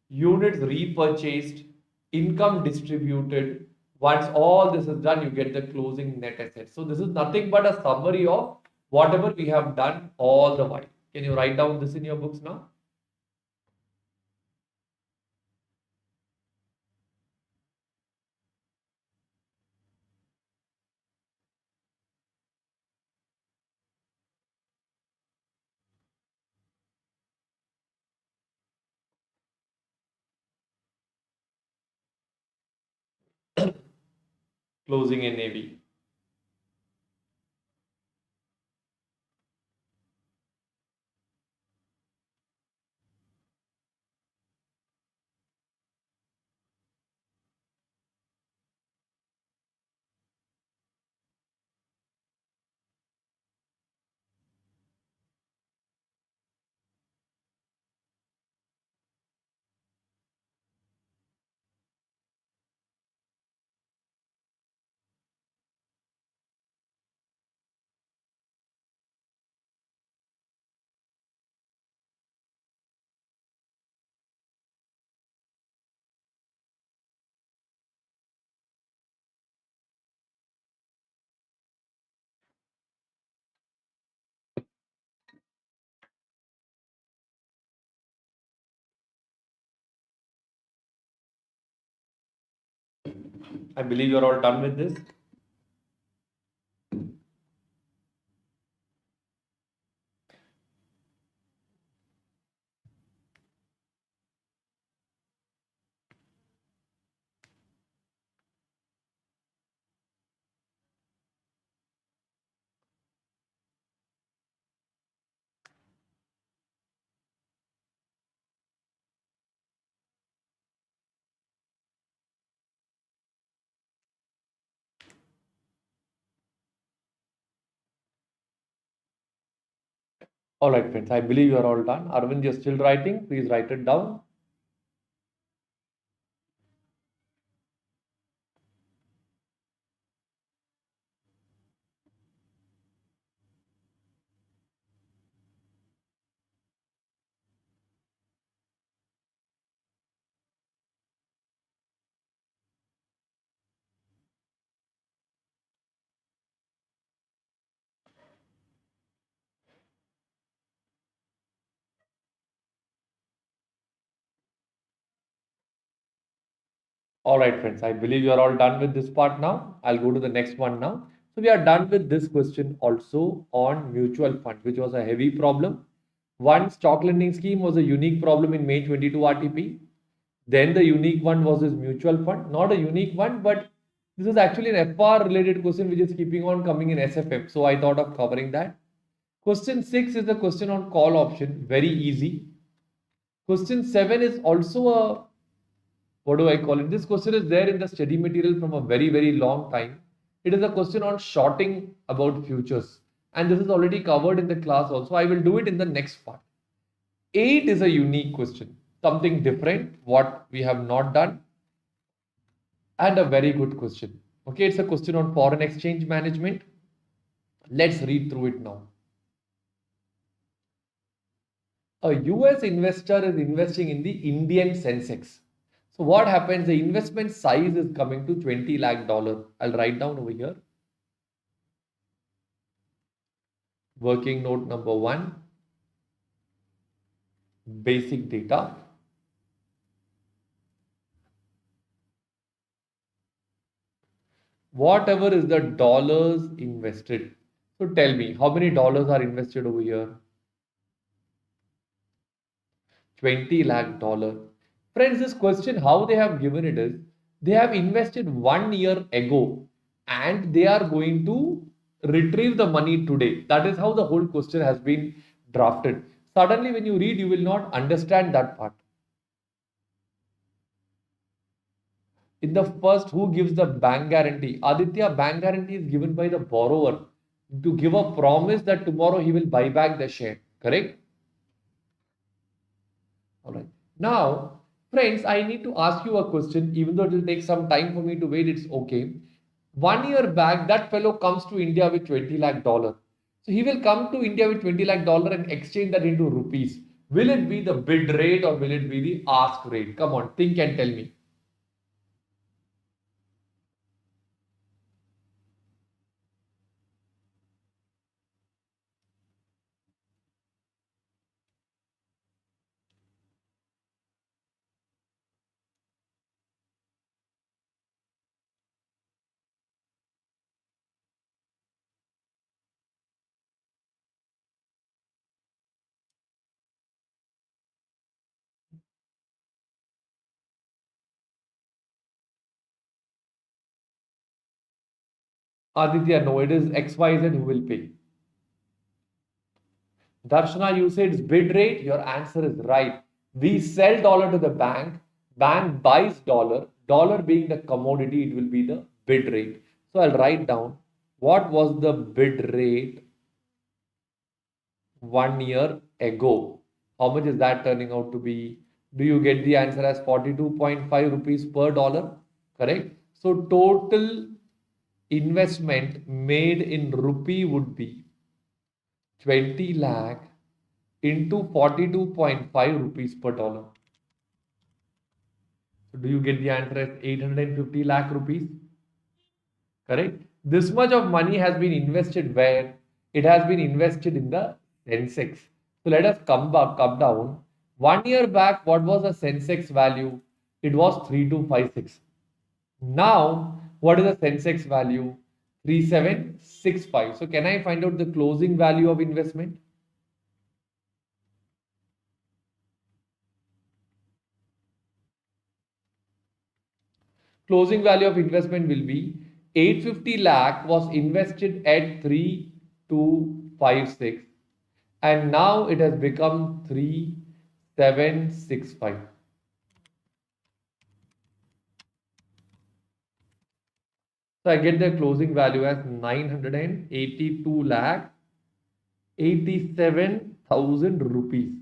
Units repurchased, income distributed. Once all this is done, you get the closing net asset. So this is nothing but a summary of whatever we have done all the while. Can you write down this in your books now? Closing NAV. I believe you're all done with this. All right, friends, I believe you are all done. Arvind, you're still writing. Please write it down. All right, friends, I believe you are all done with this part now. I'll go to the next one now. So we are done with this question also on mutual fund, which was a heavy problem. One stock lending scheme was a unique problem in May 22 RTP. Then the unique one was this mutual fund, not a unique one, but this is actually an FR related question which is keeping on coming in SFF. So I thought of covering that. Question 6 is the question on call option, very easy. Question 7 is also a, what do I call it? This question is there in the study material from a very, very long time. It is a question on shorting about futures. And this is already covered in the class also. I will do it in the next part. 8 is a unique question, something different, what we have not done, and a very good question. Okay, it's a question on foreign exchange management. Let's read through it now. A US investor is investing in the Indian Sensex. So what happens? The investment size is coming to 20 lakh dollar. I'll write down over here. Working note number 1, basic data. Whatever is the dollars invested. So tell me, how many dollars are invested over here? 20 lakh dollar. Friends, this question, how they have given it is, they have invested 1 year ago and they are going to retrieve the money today. That is how the whole question has been drafted. Suddenly, when you read, you will not understand that part. In the first, who gives the bank guarantee? Aditya, bank guarantee is given by the borrower to give a promise that tomorrow he will buy back the share. Correct? All right. Now, friends, I need to ask you a question, even though it will take some time for me to wait, it's okay. 1 year back, that fellow comes to India with 20 lakh dollar. So he will come to India with 20 lakh dollar and exchange that into rupees. Will it be the bid rate or will it be the ask rate? Come on, think and tell me. Aditya, no, it is XYZ who will pay. Darshana, you said it's bid rate. Your answer is right. We sell dollar to the bank. Bank buys dollar. Dollar being the commodity, it will be the bid rate. So I'll write down what was the bid rate 1 year ago. How much is that turning out to be? Do you get the answer as 42.5 rupees per dollar? Correct. So total investment made in rupee would be 20 lakh into 42.5 rupees per dollar. So do you get the answer as 850 lakh rupees? Correct? This much of money has been invested where? It has been invested in the Sensex. So let us come back, come down. 1 year back, what was the Sensex value? It was 3256. Now, what is the Sensex value? 3765. So can I find out the closing value of investment? Closing value of investment will be 850 lakh was invested at 3256 and now it has become 3765. So I get the closing value as 982 lakh 87 thousand rupees.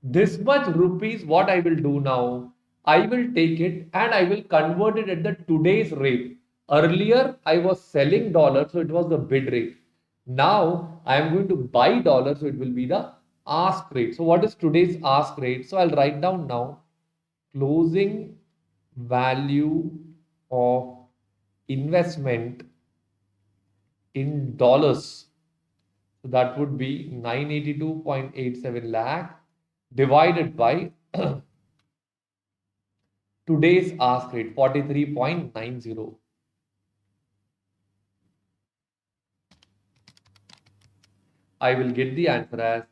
This much rupees, what I will do now, I will take it and I will convert it at the today's rate. Earlier, I was selling dollars, so it was the bid rate. Now, I am going to buy dollars, so it will be the ask rate. So, what is today's ask rate? So, I'll write down now closing value of investment in dollars. So, that would be 982.87 lakh divided by today's ask rate 43.90. I will get the answer as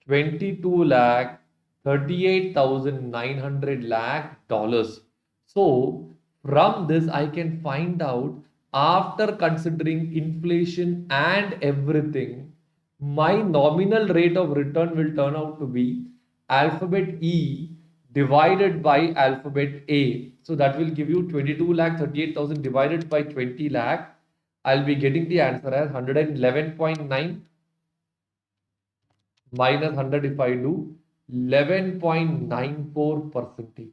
22 lakh 38,900 lakh dollars. So from this I can find out, after considering inflation and everything, my nominal rate of return will turn out to be alphabet E divided by alphabet A. So that will give you 22 lakh 38,000 divided by 20 lakh. I'll be getting the answer as 111.9 minus 100 if I do 11.94 percentage.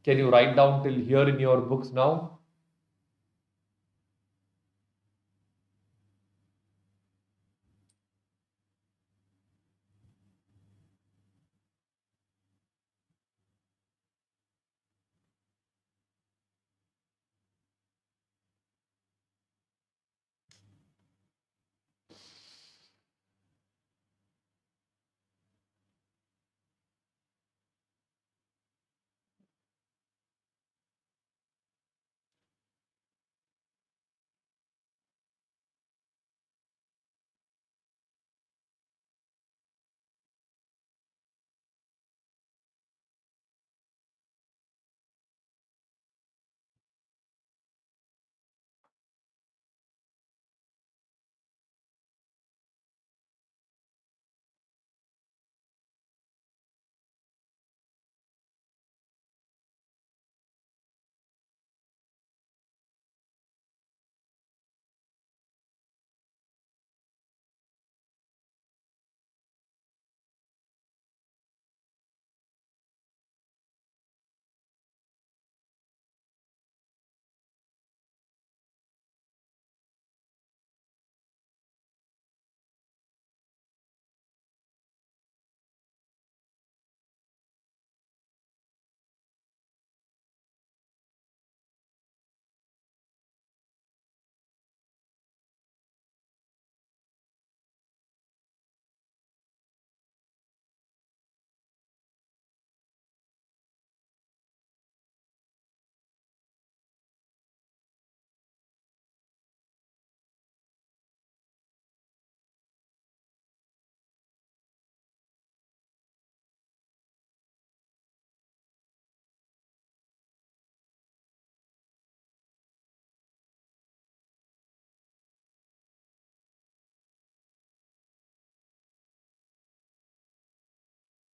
Can you write down till here in your books now?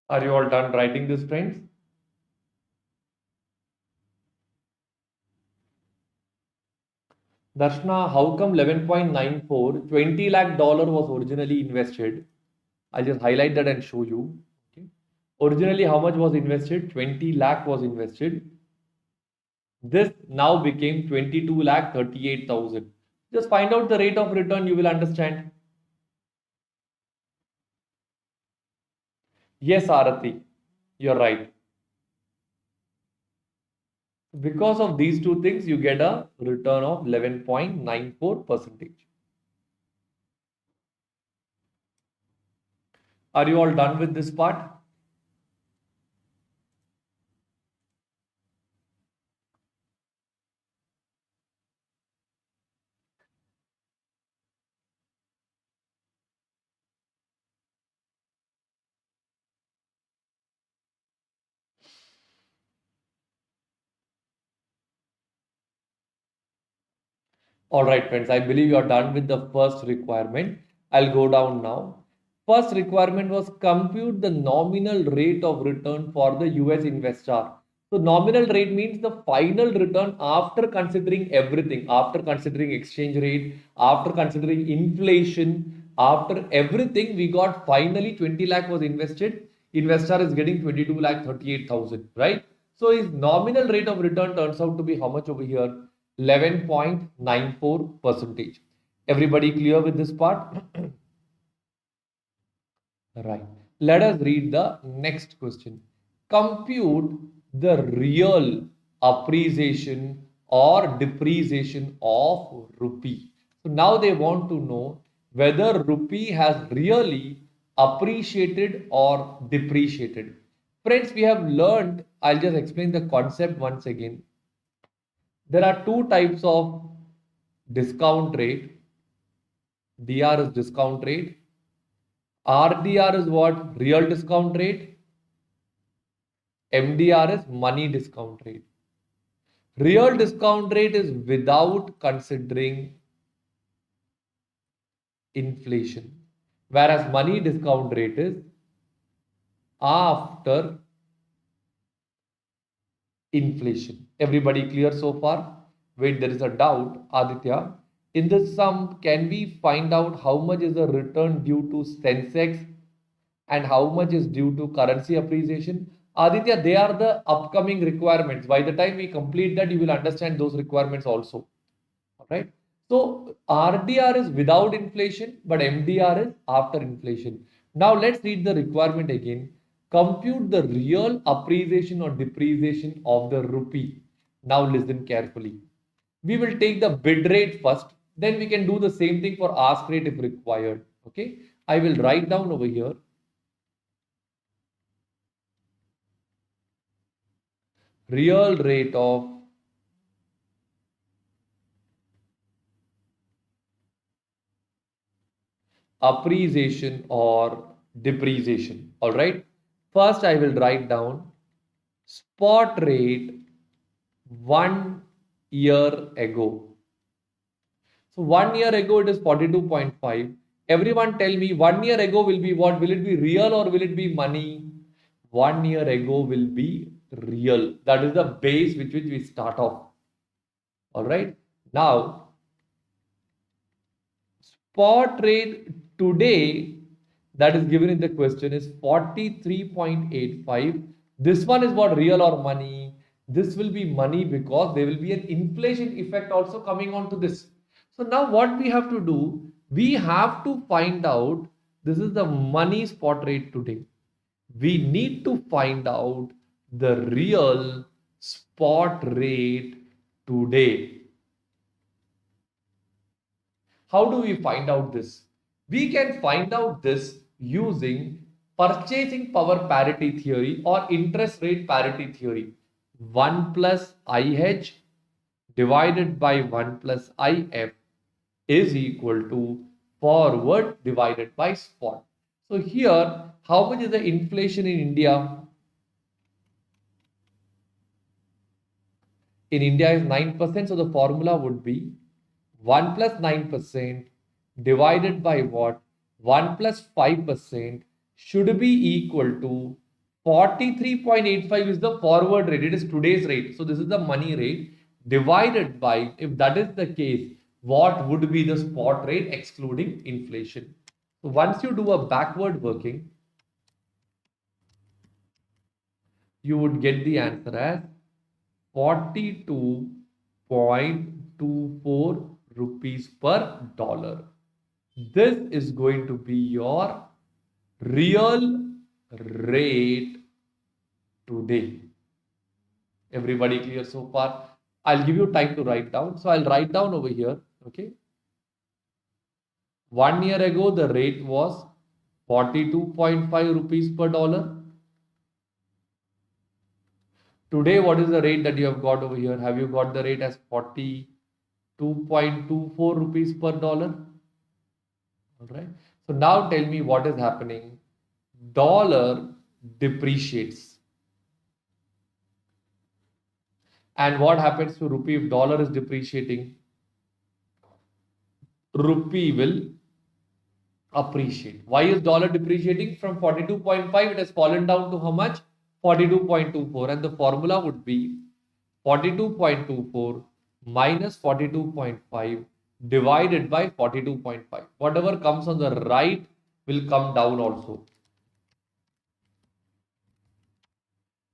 Are you all done writing this, friends? Darshna, how come 11.94? 20 lakh dollar was originally invested. I'll just highlight that and show you. Okay. Originally, how much was invested? 20 lakh was invested. This now became 22 lakh 38,000. Just find out the rate of return, you will understand. Yes, Arati, you're right. Because of these two things, you get a return of 11.94 percentage. Are you all done with this part? All right, friends, I believe you are done with the first requirement. I'll go down now. First requirement was compute the nominal rate of return for the US investor. So nominal rate means the final return after considering everything, after considering exchange rate, after considering inflation, after everything we got finally 20 lakh was invested. Investor is getting 22 lakh 38,000, right? So his nominal rate of return turns out to be how much over here? 11.94 percentage. Everybody clear with this part? Right. Let us read the next question. Compute the real appreciation or depreciation of rupee. So now they want to know whether rupee has really appreciated or depreciated. Friends, we have learned, I'll just explain the concept once again. There are two types of discount rate. DR is discount rate. RDR is what? Real discount rate. MDR is money discount rate. Real discount rate is without considering inflation, whereas money discount rate is after inflation. Everybody clear so far? Wait, there is a doubt, Aditya. In this sum, can we find out how much is the return due to Sensex and how much is due to currency appreciation? Aditya, they are the upcoming requirements. By the time we complete that, you will understand those requirements also. Right? So RDR is without inflation, but MDR is after inflation. Now let's read the requirement again. Compute the real appreciation or depreciation of the rupee. Now listen carefully. We will take the bid rate first, then we can do the same thing for ask rate if required. Okay, I will write down over here. Real rate of appreciation or depreciation. All right. First, I will write down spot rate 1 year ago. So 1 year ago it is 42.5. Everyone tell me 1 year ago will be what? Will it be real or will it be money? 1 year ago will be real. That is the base with which we start off. All right. Now, spot rate today that is given in the question is 43.85. This one is what, real or money? This will be money because there will be an inflation effect also coming on to this. So now what we have to do, we have to find out, this is the money spot rate today. We need to find out the real spot rate today. How do we find out this? We can find out this using purchasing power parity theory or interest rate parity theory. 1 plus IH divided by 1 plus IF is equal to forward divided by spot. So here, how much is the inflation in India? In India is 9%, so the formula would be 1 plus 9% divided by what? 1 plus 5% should be equal to 43.85 is the forward rate. It is today's rate. So this is the money rate divided by, if that is the case, what would be the spot rate excluding inflation? So once you do a backward working, you would get the answer as 42.24 rupees per dollar. This is going to be your real rate today. Everybody clear so far? I'll give you time to write down. So I'll write down over here. Okay. 1 year ago, the rate was 42.5 rupees per dollar. Today, what is the rate that you have got over here? Have you got the rate as 42.24 rupees per dollar? All right. So now tell me what is happening. Dollar depreciates. And what happens to rupee if dollar is depreciating? Rupee will appreciate. Why is dollar depreciating? From 42.5, it has fallen down to how much? 42.24, and the formula would be 42.24 minus 42.5 divided by 42.5. Whatever comes on the right will come down also.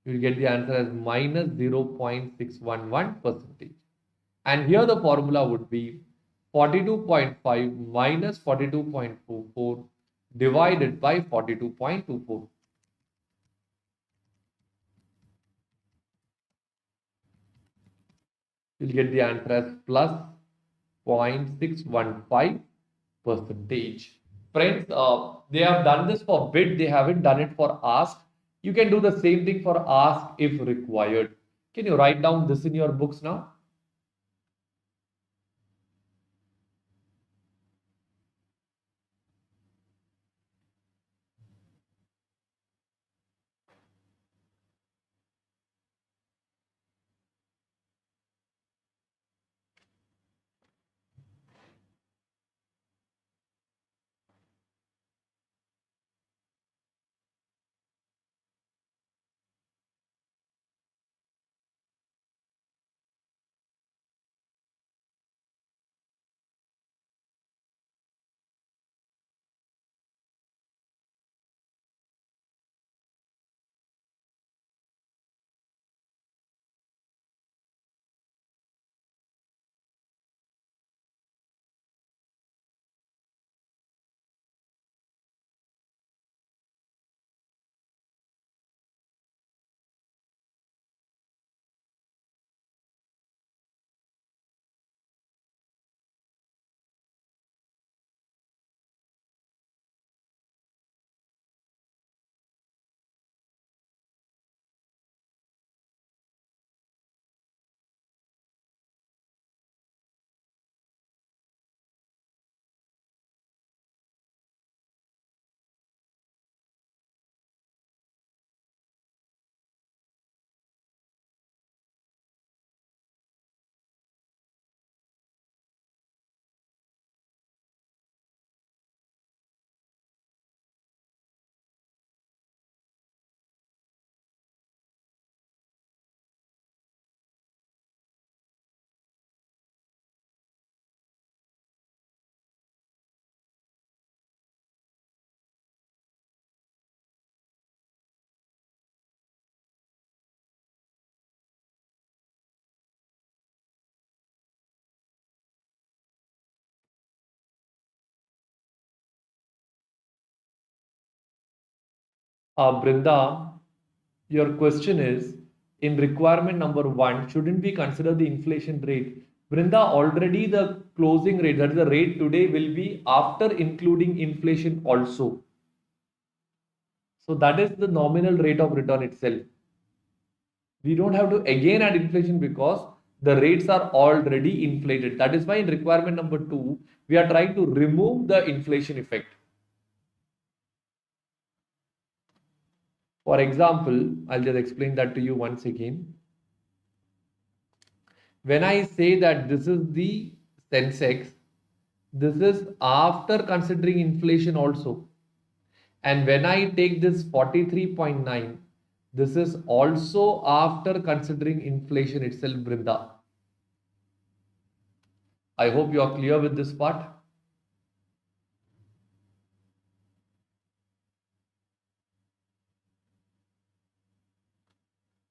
You will get the answer as minus 0.611 percentage. And here the formula would be 42.5 minus 42.24 divided by 42.24. You'll get the answer as plus 0.615 percentage. Friends, they have done this for bid, they haven't done it for ask. You can do the same thing for ask if required. Can you write down this in your books now? Brinda, your question is in requirement number one, shouldn't we consider the inflation rate? Brinda, already the closing rate, that is the rate today, will be after including inflation also. So that is the nominal rate of return itself. We don't have to again add inflation because the rates are already inflated. That is why in requirement number two, we are trying to remove the inflation effect. For example, I'll just explain that to you once again. When I say that this is the Sensex, this is after considering inflation also. And when I take this 43.9, this is also after considering inflation itself, Brinda. I hope you are clear with this part.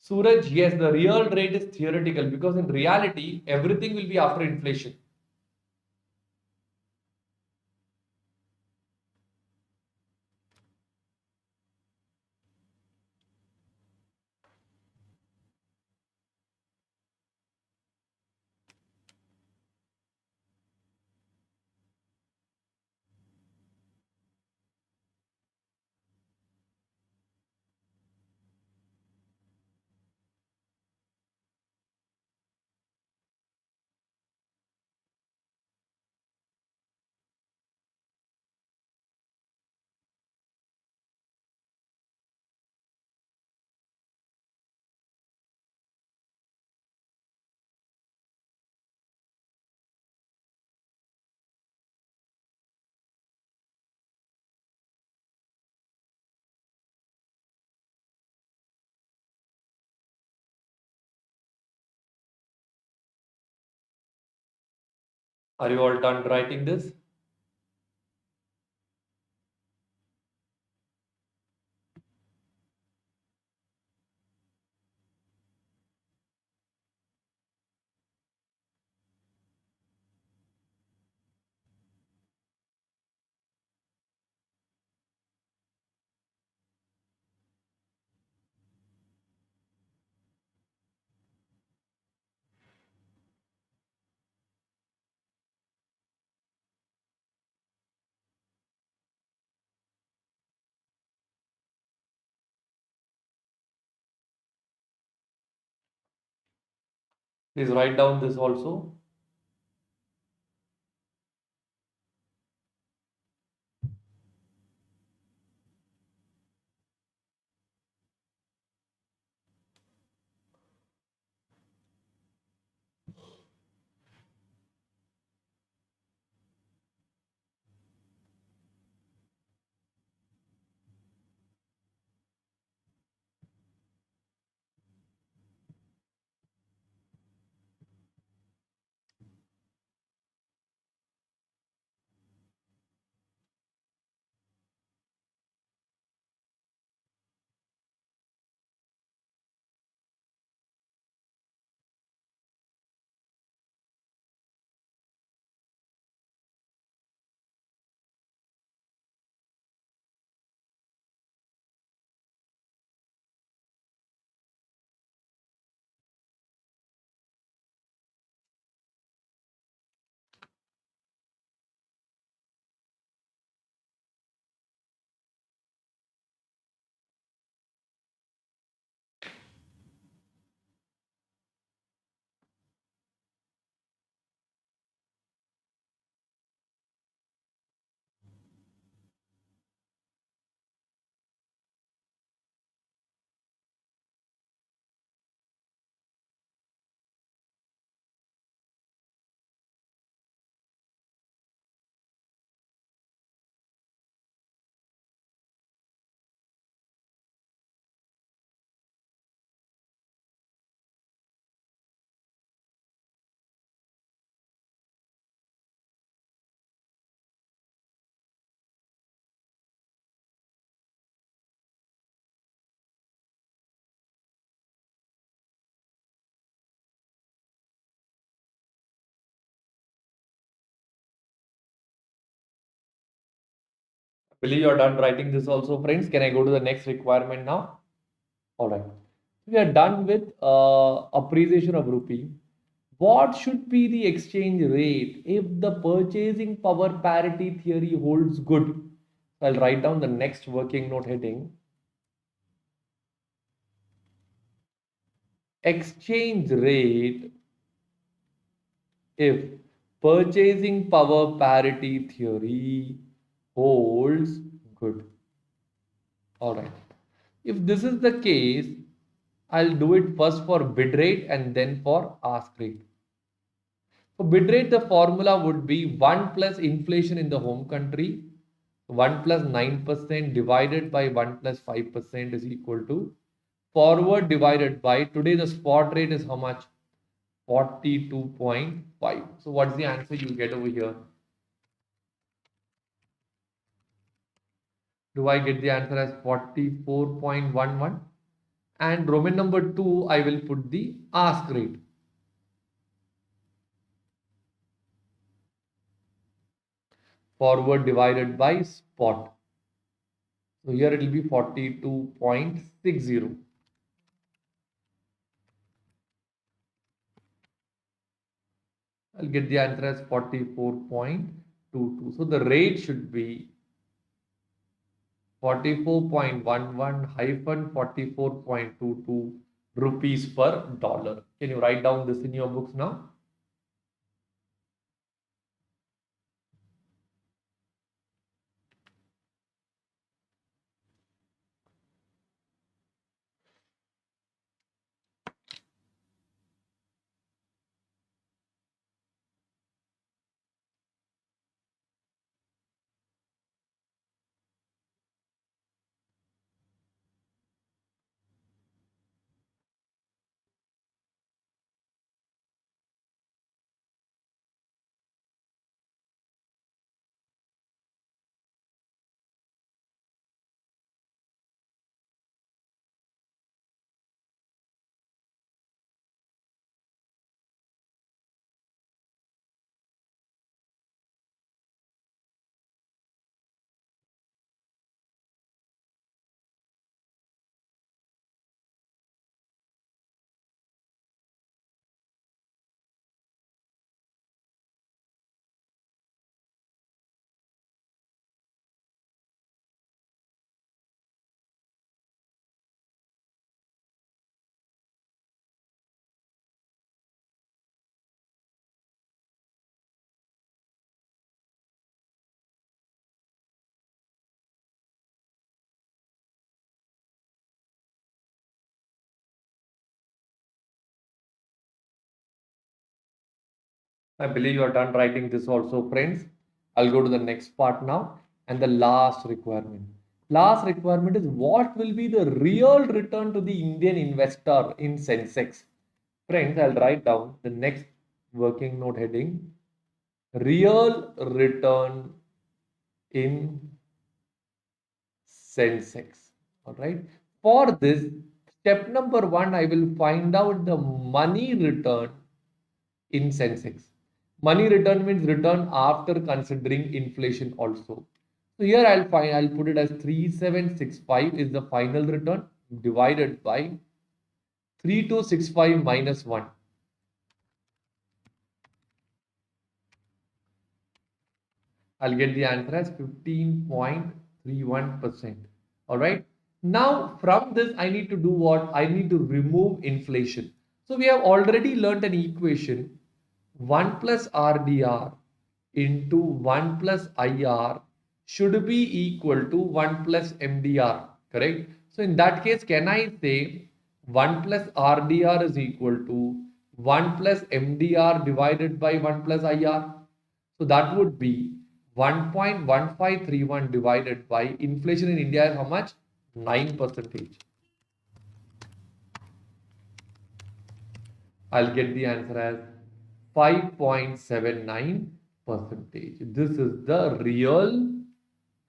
Suraj, yes, the real rate is theoretical because in reality, everything will be after inflation. Are you all done writing this? Please write down this also. I believe you are done writing this also, friends. Can I go to the next requirement now? All right. We are done with appreciation of rupee. What should be the exchange rate if the purchasing power parity theory holds good? I'll write down the next working note heading. Exchange rate if purchasing power parity theory holds good. All right. If this is the case, I'll do it first for bid rate and then for ask rate. For bid rate, the formula would be 1 plus inflation in the home country, 1 plus 9% divided by 1 plus 5% is equal to forward divided by today the spot rate is how much? 42.5. So what's the answer you get over here? Do I get the answer as 44.11? And Roman number 2, I will put the ask rate. Forward divided by spot. So here it will be 42.60. I'll get the answer as 44.22. So the rate should be 44.11 hyphen 44.22 rupees per dollar. Can you write down this in your books now? I believe you are done writing this also, friends. I'll go to the next part now. And the last requirement. Last requirement is what will be the real return to the Indian investor in Sensex? Friends, I'll write down the next working note heading. Real return in Sensex. All right. For this, step number one, I will find out the money return in Sensex. Money return means return after considering inflation also. So here I'll put it as 3765 is the final return divided by 3265 minus 1. I'll get the answer as 15.31%. All right. Now from this, I need to do what? I need to remove inflation. So we have already learned an equation 1 plus RDR into 1 plus IR should be equal to 1 plus MDR. Correct. So in that case, can I say 1 plus RDR is equal to 1 plus MDR divided by 1 plus IR? So that would be 1.1531 divided by inflation in India is how much? 9%. I'll get the answer as 5.79%. This is the real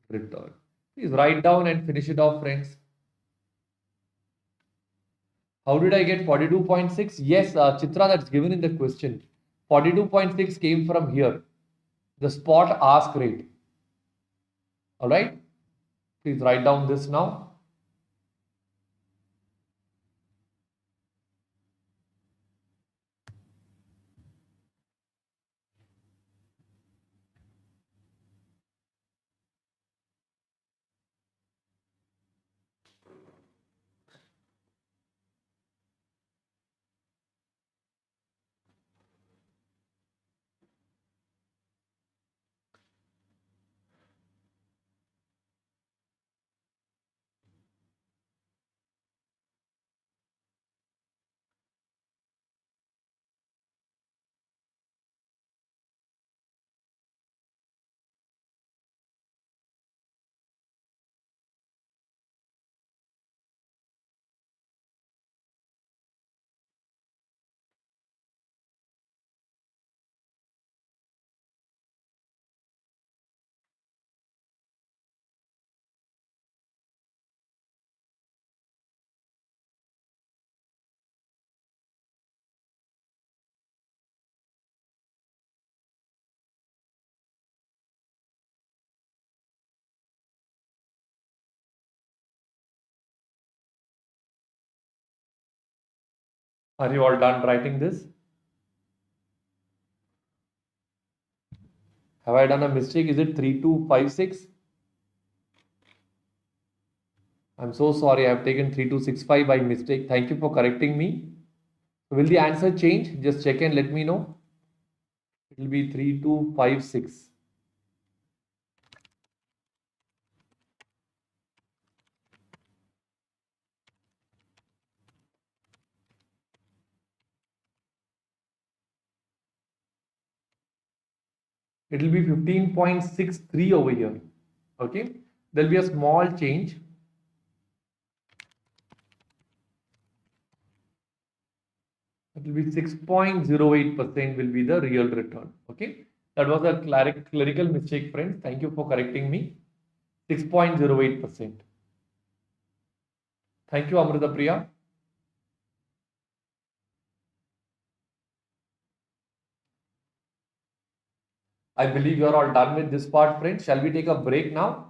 return. Please write down and finish it off, friends. How did I get 42.6? Yes, Chitra, that's given in the question. 42.6 came from here, the spot ask rate. All right. Please write down this now. Are you all done writing this? Have I done a mistake? Is it 3256? I'm so sorry. I have taken 3265 by mistake. Thank you for correcting me. Will the answer change? Just check and let me know. It will be 3256. It will be 15.63 over here. Okay. There will be a small change. It will be 6.08% will be the real return. Okay. That was a clerical mistake, friends. Thank you for correcting me. 6.08%. Thank you, Amrita Priya. I believe you are all done with this part, friends. Shall we take a break now?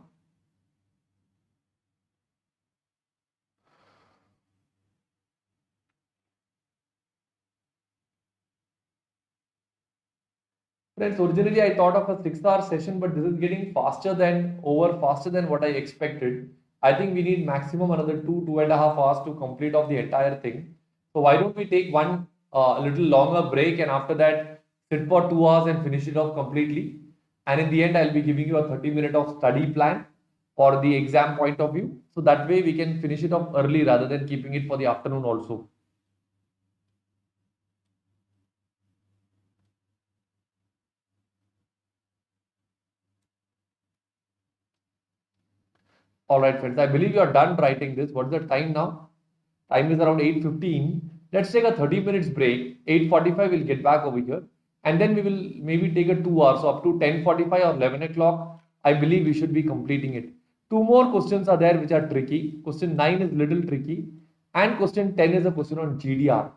Friends, originally I thought of a 6-hour session, but this is getting faster than what I expected. I think we need maximum another 2.5 hours to complete off the entire thing. So why don't we take one a little longer break, and after that sit for 2 hours and finish it off completely. And in the end, I'll be giving you a 30-minute of study plan for the exam point of view. So that way we can finish it off early rather than keeping it for the afternoon also. All right, friends. I believe you are done writing this. What's the time now? Time is around 8:15. Let's take a 30 minutes break. 8:45 we'll get back over here. And then we will maybe take a 2 hours. So up to 10:45 or 11 o'clock, I believe we should be completing it. Two more questions are there which are tricky. Question 9 is little tricky. And question 10 is a question on GDR,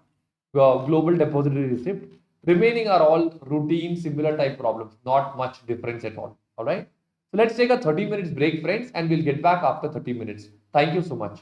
Global Depository Receipt. Remaining are all routine, similar type problems. Not much difference at all. All right. So let's take a 30 minutes break, friends, and we'll get back after 30 minutes. Thank you so much.